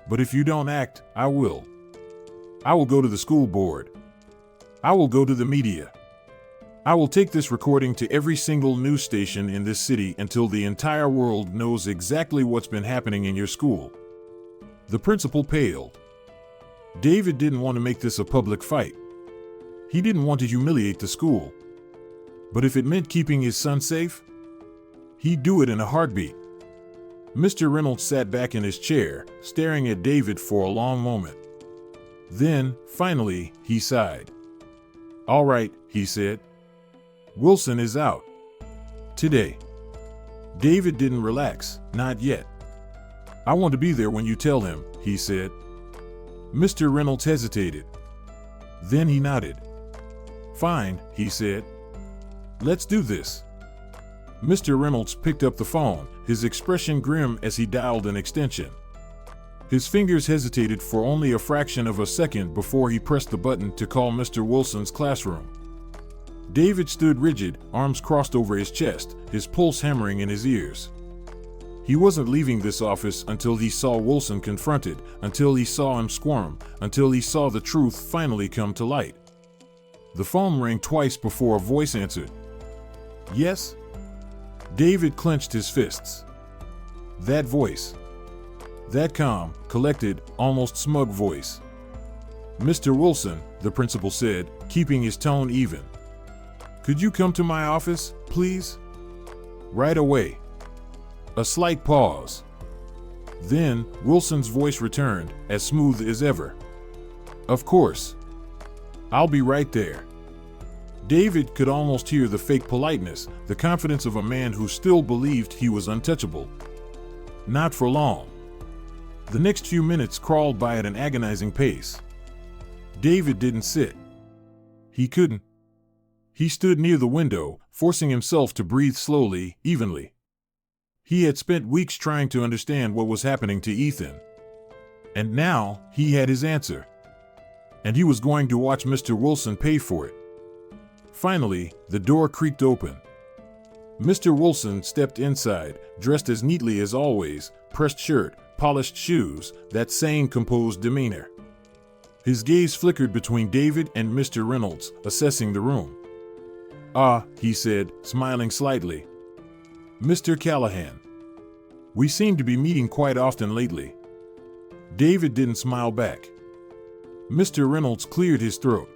"But if you don't act, I will. I will go to the school board. I will go to the media. I will take this recording to every single news station in this city until the entire world knows exactly what's been happening in your school." The principal paled. David didn't want to make this a public fight. He didn't want to humiliate the school. But if it meant keeping his son safe, he'd do it in a heartbeat. Mr. Reynolds sat back in his chair, staring at David for a long moment. Then, finally, he sighed. "All right," he said. "Wilson is out. Today." David didn't relax, not yet. "I want to be there when you tell him," he said. Mr. Reynolds hesitated. Then he nodded. "Fine," he said. "Let's do this." Mr. Reynolds picked up the phone, his expression grim as he dialed an extension. His fingers hesitated for only a fraction of a second before he pressed the button to call Mr. Wilson's classroom. David stood rigid, arms crossed over his chest, his pulse hammering in his ears. He wasn't leaving this office until he saw Wilson confronted, until he saw him squirm, until he saw the truth finally come to light. The phone rang twice before a voice answered. "Yes?" David clenched his fists. That voice. That calm, collected, almost smug voice. "Mr. Wilson," the principal said, keeping his tone even. "Could you come to my office, please?" "Right away." A slight pause. Then, Wilson's voice returned, as smooth as ever. "Of course. I'll be right there." David could almost hear the fake politeness, the confidence of a man who still believed he was untouchable. Not for long. The next few minutes crawled by at an agonizing pace. David didn't sit. He couldn't. He stood near the window, forcing himself to breathe slowly, evenly. He had spent weeks trying to understand what was happening to Ethan. And now, he had his answer. And he was going to watch Mr. Wilson pay for it. Finally, the door creaked open. Mr. Wilson stepped inside, dressed as neatly as always, pressed shirt, polished shoes, that same composed demeanor. His gaze flickered between David and Mr. Reynolds, assessing the room. "Ah," he said, smiling slightly. "Mr. Callahan. We seem to be meeting quite often lately." David didn't smile back. Mr. Reynolds cleared his throat.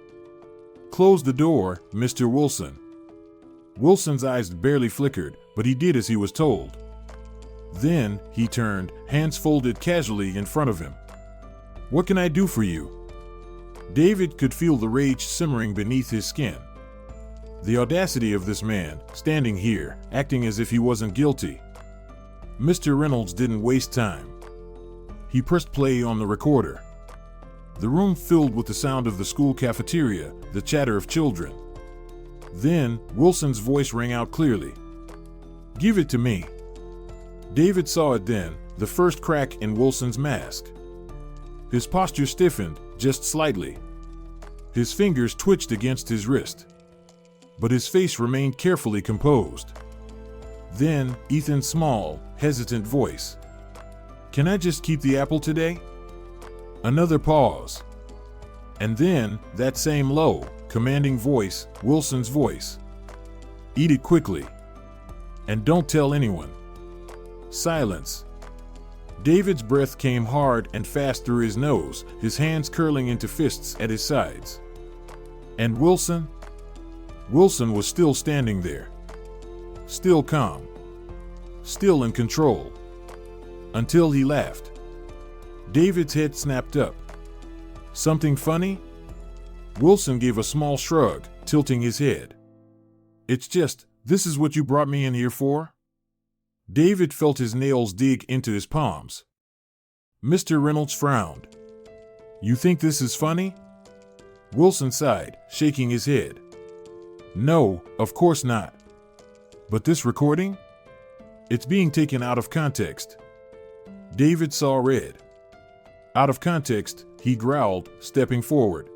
"Close the door, Mr. Wilson." Wilson's eyes barely flickered, but he did as he was told. Then, he turned, hands folded casually in front of him. "What can I do for you?" David could feel the rage simmering beneath his skin. The audacity of this man, standing here, acting as if he wasn't guilty. Mr. Reynolds didn't waste time. He pressed play on the recorder. The room filled with the sound of the school cafeteria, the chatter of children. Then, Wilson's voice rang out clearly. "Give it to me." David saw it then, the first crack in Wilson's mask. His posture stiffened, just slightly. His fingers twitched against his wrist. But his face remained carefully composed. Then, Ethan's small, hesitant voice. "Can I just keep the apple today?" Another pause. And then, that same low, commanding voice, Wilson's voice. "Eat it quickly. And don't tell anyone." Silence. David's breath came hard and fast through his nose, his hands curling into fists at his sides. And Wilson? Wilson was still standing there. Still calm. Still in control. Until he laughed. David's head snapped up. "Something funny?" Wilson gave a small shrug, tilting his head. "It's just, this is what you brought me in here for?" David felt his nails dig into his palms. Mr. Reynolds frowned. "You think this is funny?" Wilson sighed, shaking his head. "No, of course not. But this recording? It's being taken out of context." David saw red. "Out of context," he growled, stepping forward.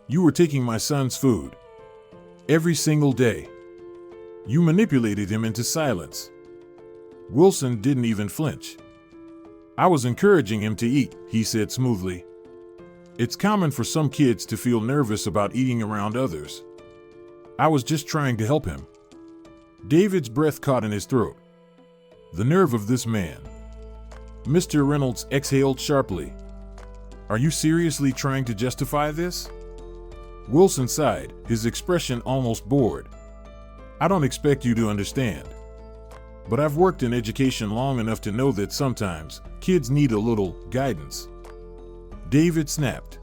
"You were taking my son's food. Every single day. You manipulated him into silence." Wilson didn't even flinch. "I was encouraging him to eat," he said smoothly. "It's common for some kids to feel nervous about eating around others. I was just trying to help him." David's breath caught in his throat. The nerve of this man. Mr. Reynolds exhaled sharply. "Are you seriously trying to justify this?" Wilson sighed, his expression almost bored. "I don't expect you to understand. But I've worked in education long enough to know that sometimes kids need a little guidance." David snapped.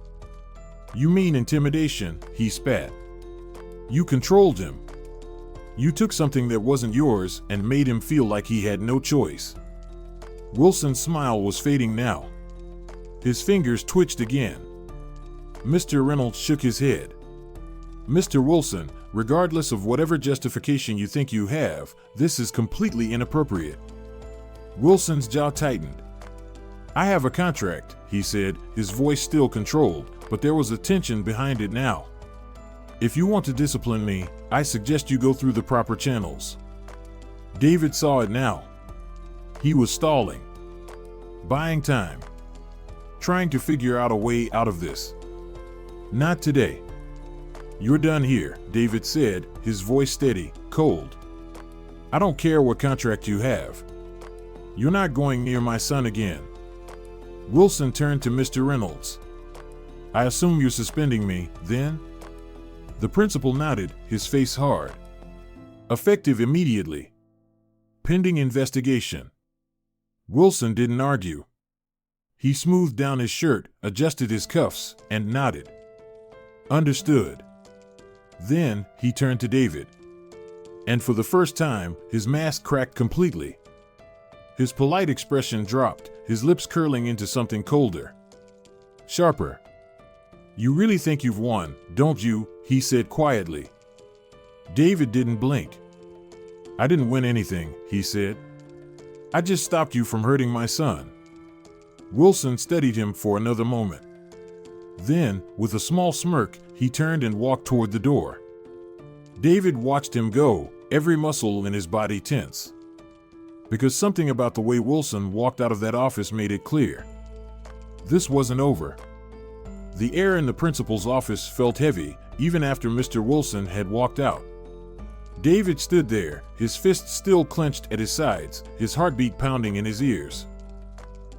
"You mean intimidation," he spat. "You controlled him. You took something that wasn't yours and made him feel like he had no choice." Wilson's smile was fading now. His fingers twitched again. Mr. Reynolds shook his head. "Mr. Wilson, regardless of whatever justification you think you have, this is completely inappropriate." Wilson's jaw tightened. "I have a contract," he said, his voice still controlled, but there was a tension behind it now. "If you want to discipline me, I suggest you go through the proper channels." David saw it now. He was stalling. Buying time. Trying to figure out a way out of this. "Not today." "You're done here," David said, his voice steady, cold. "I don't care what contract you have. You're not going near my son again." Wilson turned to Mr. Reynolds. "I assume you're suspending me, then?" The principal nodded, his face hard. "Effective immediately. Pending investigation." Wilson didn't argue. He smoothed down his shirt, adjusted his cuffs, and nodded. "Understood." Then, he turned to David. And for the first time, his mask cracked completely. His polite expression dropped, his lips curling into something colder. Sharper. You really think you've won, don't you? He said quietly. David didn't blink. I didn't win anything, he said. I just stopped you from hurting my son. Wilson studied him for another moment. Then, with a small smirk, he turned and walked toward the door. David watched him go, every muscle in his body tense. Because something about the way Wilson walked out of that office made it clear. This wasn't over. The air in the principal's office felt heavy, even after Mr. Wilson had walked out. David stood there, his fists still clenched at his sides, his heartbeat pounding in his ears.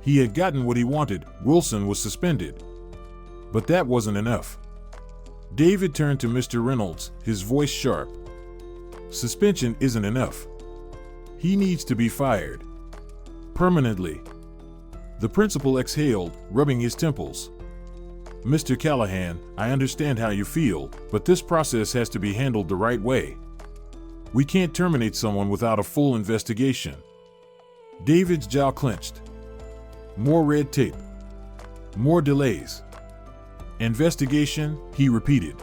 He had gotten what he wanted. Wilson was suspended. But that wasn't enough. David turned to Mr. Reynolds, his voice sharp. Suspension isn't enough. He needs to be fired. Permanently. The principal exhaled, rubbing his temples. Mr. Callahan, I understand how you feel, but this process has to be handled the right way. We can't terminate someone without a full investigation. David's jaw clenched. More red tape. More delays. Investigation, he repeated.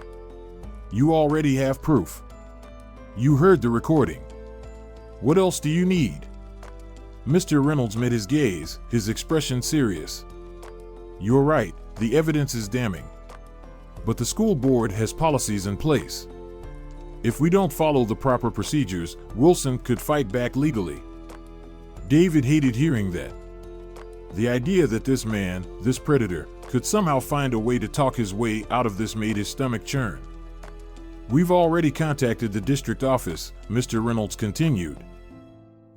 You already have proof. You heard the recording. What else do you need? Mr. Reynolds met his gaze, his expression serious. You're right, the evidence is damning. But the school board has policies in place. If we don't follow the proper procedures, Wilson could fight back legally. David hated hearing that. The idea that this man, this predator, could somehow find a way to talk his way out of this made his stomach churn. We've already contacted the district office, Mr. Reynolds continued.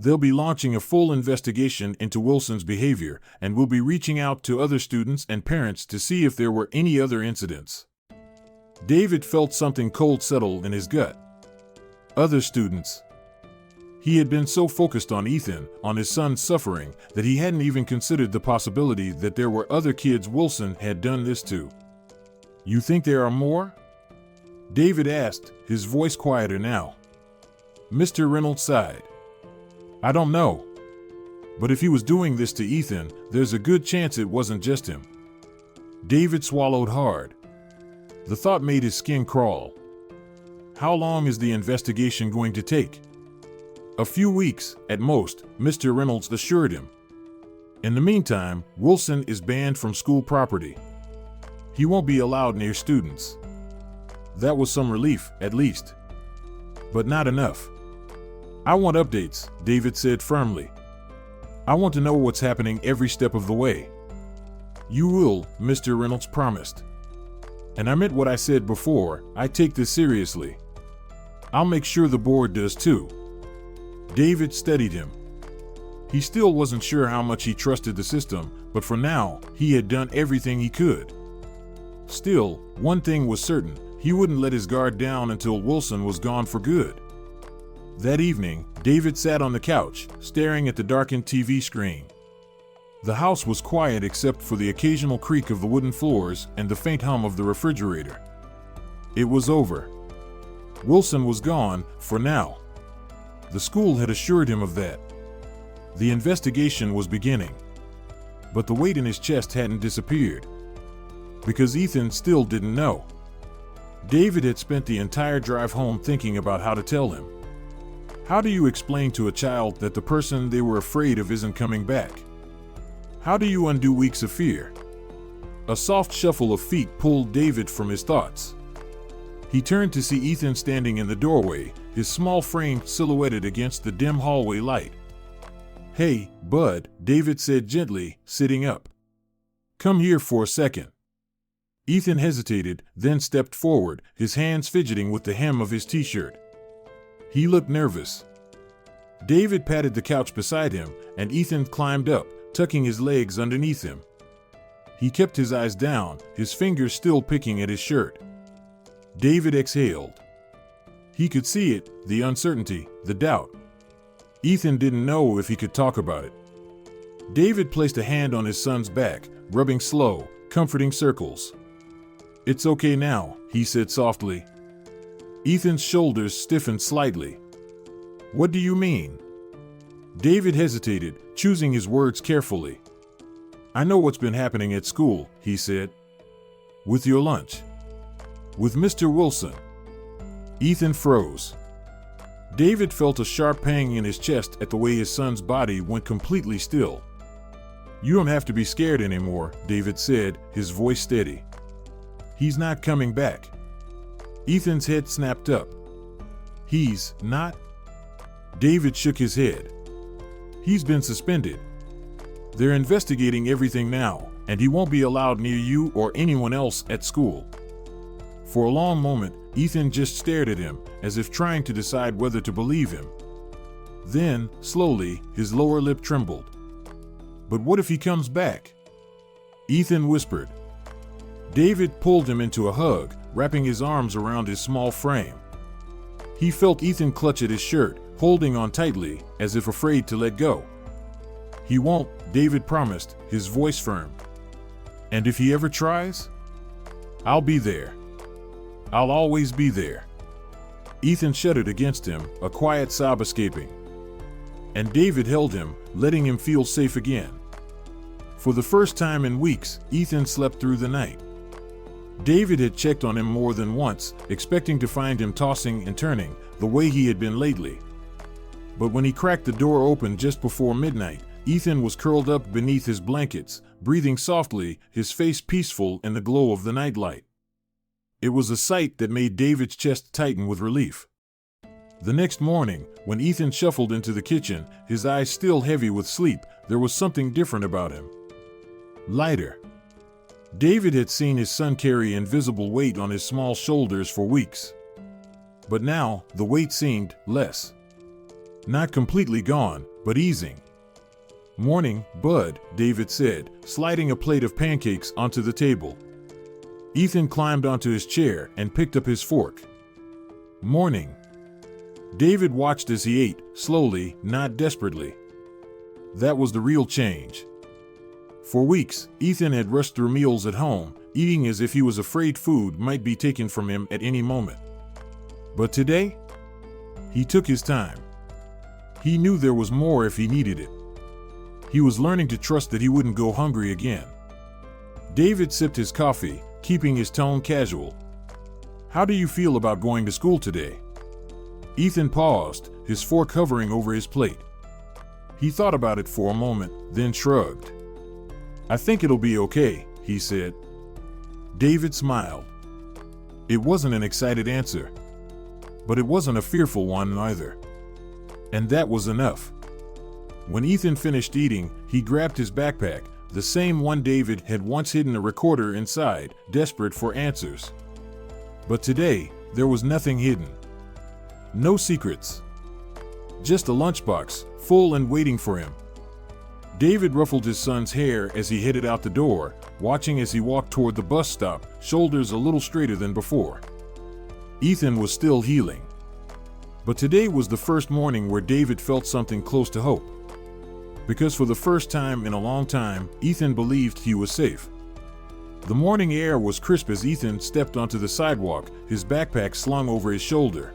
They'll be launching a full investigation into Wilson's behavior, and we'll be reaching out to other students and parents to see if there were any other incidents. David felt something cold settle in his gut. Other students. He had been so focused on Ethan, on his son's suffering, that he hadn't even considered the possibility that there were other kids Wilson had done this to. You think there are more? David asked, his voice quieter now. Mr. Reynolds sighed. I don't know. But if he was doing this to Ethan, there's a good chance it wasn't just him. David swallowed hard. The thought made his skin crawl. How long is the investigation going to take? A few weeks, at most, Mr. Reynolds assured him. In the meantime, Wilson is banned from school property. He won't be allowed near students. That was some relief, at least. But not enough. I want updates, David said firmly. I want to know what's happening every step of the way. You will, Mr. Reynolds promised. And I meant what I said before, I take this seriously. I'll make sure the board does too. David studied him. He still wasn't sure how much he trusted the system, but for now, he had done everything he could. Still, one thing was certain, he wouldn't let his guard down until Wilson was gone for good. That evening, David sat on the couch, staring at the darkened TV screen. The house was quiet except for the occasional creak of the wooden floors and the faint hum of the refrigerator. It was over. Wilson was gone, for now. The school had assured him of that. The investigation was beginning. But the weight in his chest hadn't disappeared. Because Ethan still didn't know. David had spent the entire drive home thinking about how to tell him. How do you explain to a child that the person they were afraid of isn't coming back? How do you undo weeks of fear? A soft shuffle of feet pulled David from his thoughts. He turned to see Ethan standing in the doorway, his small frame silhouetted against the dim hallway light. Hey, bud, David said gently, sitting up. Come here for a second. Ethan hesitated, then stepped forward, his hands fidgeting with the hem of his t-shirt. He looked nervous. David patted the couch beside him, and Ethan climbed up, tucking his legs underneath him. He kept his eyes down, his fingers still picking at his shirt. David exhaled. He could see it, the uncertainty, the doubt. Ethan didn't know if he could talk about it. David placed a hand on his son's back, rubbing slow, comforting circles. It's okay now, he said softly. Ethan's shoulders stiffened slightly. What do you mean? David hesitated, choosing his words carefully. I know what's been happening at school, he said. With your lunch. With Mr. Wilson. Ethan froze. David felt a sharp pang in his chest at the way his son's body went completely still. You don't have to be scared anymore, David said, his voice steady. He's not coming back. Ethan's head snapped up. He's not? David shook his head. He's been suspended. They're investigating everything now, and he won't be allowed near you or anyone else at school. For a long moment, Ethan just stared at him, as if trying to decide whether to believe him. Then, slowly, his lower lip trembled. But what if he comes back? Ethan whispered. David pulled him into a hug, wrapping his arms around his small frame. He felt Ethan clutch at his shirt, holding on tightly, as if afraid to let go. He won't, David promised, his voice firm. And if he ever tries? I'll be there. I'll always be there. Ethan shuddered against him, a quiet sob escaping. And David held him, letting him feel safe again. For the first time in weeks, Ethan slept through the night. David had checked on him more than once, expecting to find him tossing and turning, the way he had been lately. But when he cracked the door open just before midnight, Ethan was curled up beneath his blankets, breathing softly, his face peaceful in the glow of the nightlight. It was a sight that made David's chest tighten with relief. The next morning, when Ethan shuffled into the kitchen, his eyes still heavy with sleep, there was something different about him. Lighter. David had seen his son carry invisible weight on his small shoulders for weeks. But now, the weight seemed less. Not completely gone, but easing. Morning, Bud, David said, sliding a plate of pancakes onto the table. Ethan climbed onto his chair and picked up his fork. Morning. David watched as he ate, slowly, not desperately. That was the real change. For weeks, Ethan had rushed through meals at home, eating as if he was afraid food might be taken from him at any moment. But today, he took his time. He knew there was more if he needed it. He was learning to trust that he wouldn't go hungry again. David sipped his coffee, keeping his tone casual. How do you feel about going to school today? Ethan paused, his fork hovering over his plate. He thought about it for a moment, then shrugged. I think it'll be okay, he said. David smiled. It wasn't an excited answer, but it wasn't a fearful one either. And that was enough. When Ethan finished eating, he grabbed his backpack, the same one David had once hidden a recorder inside, desperate for answers. But today, there was nothing hidden. No secrets. Just a lunchbox, full and waiting for him. David ruffled his son's hair as he headed out the door, watching as he walked toward the bus stop, shoulders a little straighter than before. Ethan was still healing. But today was the first morning where David felt something close to hope. Because for the first time in a long time, Ethan believed he was safe. The morning air was crisp as Ethan stepped onto the sidewalk, his backpack slung over his shoulder.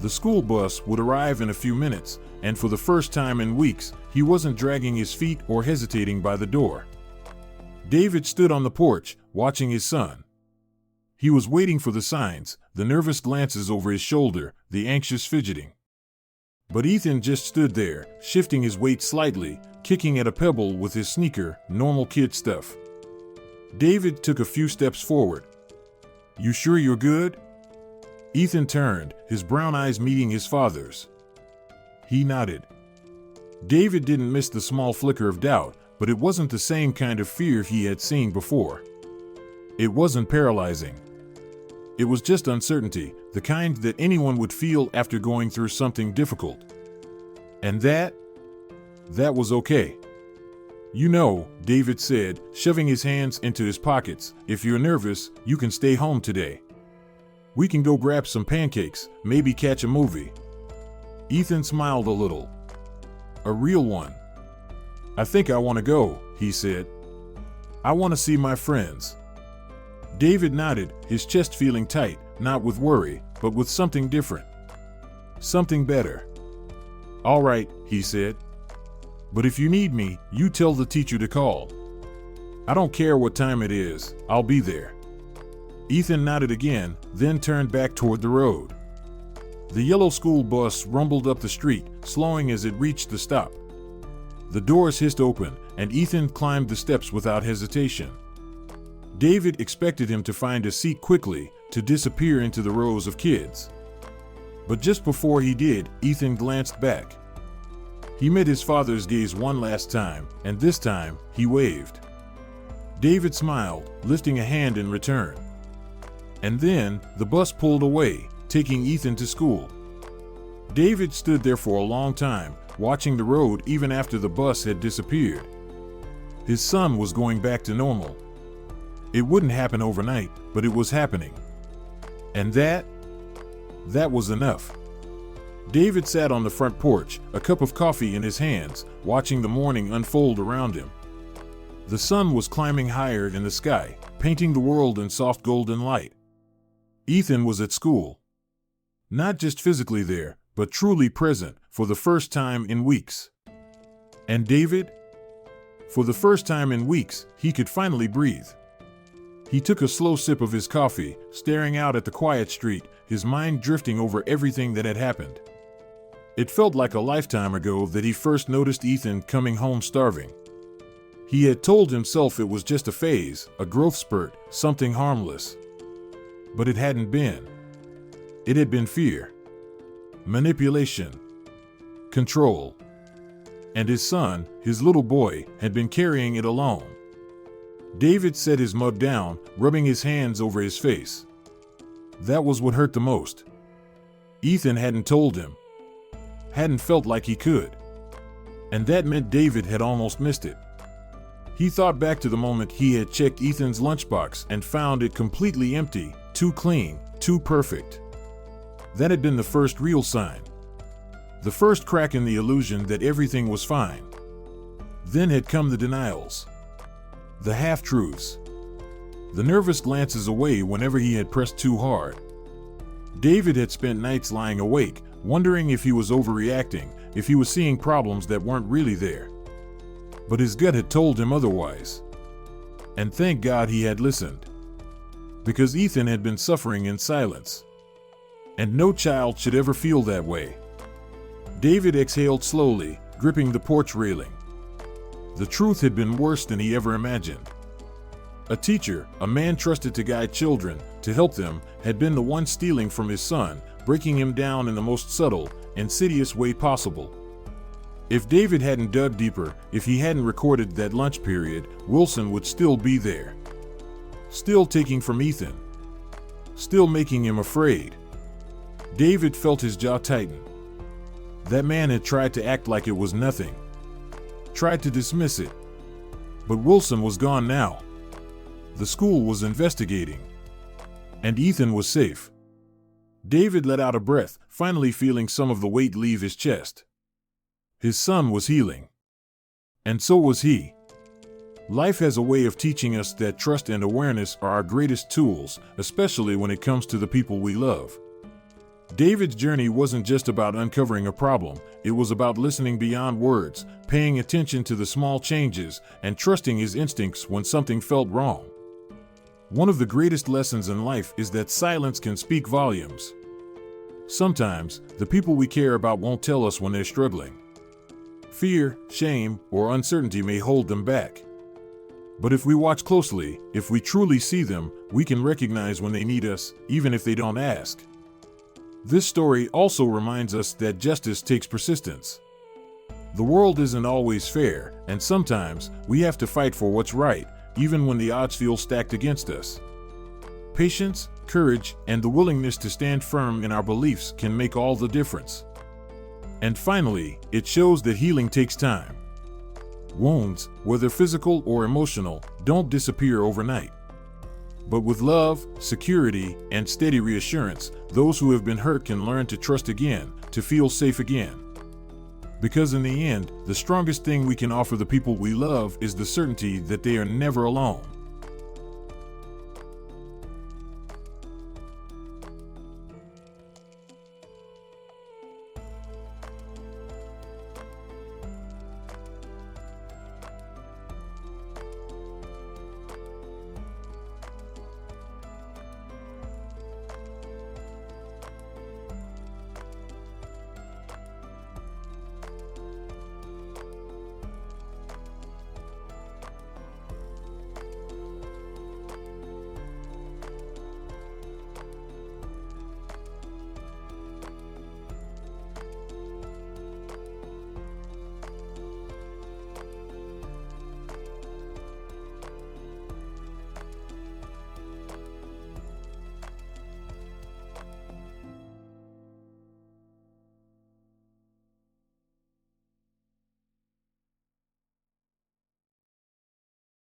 The school bus would arrive in a few minutes, and for the first time in weeks, he wasn't dragging his feet or hesitating by the door. David stood on the porch, watching his son. He was waiting for the signs, the nervous glances over his shoulder, the anxious fidgeting. But Ethan just stood there, shifting his weight slightly, kicking at a pebble with his sneaker, normal kid stuff. David took a few steps forward. You sure you're good? Ethan turned, his brown eyes meeting his father's. He nodded. David didn't miss the small flicker of doubt, but it wasn't the same kind of fear he had seen before. It wasn't paralyzing. It was just uncertainty, the kind that anyone would feel after going through something difficult. And that was okay. You know, David said, shoving his hands into his pockets, if you're nervous, you can stay home today. We can go grab some pancakes, maybe catch a movie. Ethan smiled a little. A real one. I think I want to go, he said. I want to see my friends. David nodded, his chest feeling tight, not with worry, but with something different. Something better. All right, he said. But if you need me, you tell the teacher to call. I don't care what time it is, I'll be there. Ethan nodded again, then turned back toward the road. The yellow school bus rumbled up the street, slowing as it reached the stop. The doors hissed open, and Ethan climbed the steps without hesitation. David expected him to find a seat quickly, to disappear into the rows of kids. But just before he did, Ethan glanced back. He met his father's gaze one last time, and this time, he waved. David smiled, lifting a hand in return. And then, the bus pulled away, taking Ethan to school. David stood there for a long time, watching the road even after the bus had disappeared. His son was going back to normal. It wouldn't happen overnight, but it was happening. And that was enough. David sat on the front porch, a cup of coffee in his hands, watching the morning unfold around him. The sun was climbing higher in the sky, painting the world in soft golden light. Ethan was at school. Not just physically there, but truly present, for the first time in weeks. And David? For the first time in weeks, he could finally breathe. He took a slow sip of his coffee, staring out at the quiet street, his mind drifting over everything that had happened. It felt like a lifetime ago that he first noticed Ethan coming home starving. He had told himself it was just a phase, a growth spurt, something harmless. But it hadn't been. It had been fear, manipulation, control. And his son, his little boy, had been carrying it alone. David set his mug down, rubbing his hands over his face. That was what hurt the most. Ethan hadn't told him. Hadn't felt like he could. And that meant David had almost missed it. He thought back to the moment he had checked Ethan's lunchbox and found it completely empty, too clean, too perfect. That had been the first real sign. The first crack in the illusion that everything was fine. Then had come the denials. The half-truths. The nervous glances away whenever he had pressed too hard. David had spent nights lying awake, wondering if he was overreacting, if he was seeing problems that weren't really there. But his gut had told him otherwise. And thank God he had listened. Because Ethan had been suffering in silence. And no child should ever feel that way. David exhaled slowly, gripping the porch railing. The truth had been worse than he ever imagined. A teacher, a man trusted to guide children, to help them, had been the one stealing from his son, breaking him down in the most subtle, insidious way possible. If David hadn't dug deeper, if he hadn't recorded that lunch period, Wilson would still be there. Still taking from Ethan. Still making him afraid. David felt his jaw tighten. That man had tried to act like it was nothing. Tried to dismiss it. But Wilson was gone now. The school was investigating. And Ethan was safe. David let out a breath, finally feeling some of the weight leave his chest. His son was healing. And so was he. Life has a way of teaching us that trust and awareness are our greatest tools, especially when it comes to the people we love. David's journey wasn't just about uncovering a problem, it was about listening beyond words, paying attention to the small changes, and trusting his instincts when something felt wrong. One of the greatest lessons in life is that silence can speak volumes. Sometimes, the people we care about won't tell us when they're struggling. Fear, shame, or uncertainty may hold them back. But if we watch closely, if we truly see them, we can recognize when they need us, even if they don't ask. This story also reminds us that justice takes persistence. The world isn't always fair, and sometimes we have to fight for what's right, even when the odds feel stacked against us. Patience, courage, and the willingness to stand firm in our beliefs can make all the difference. And finally, it shows that healing takes time. Wounds, whether physical or emotional, don't disappear overnight. But with love, security, and steady reassurance, those who have been hurt can learn to trust again, to feel safe again. Because in the end, the strongest thing we can offer the people we love is the certainty that they are never alone.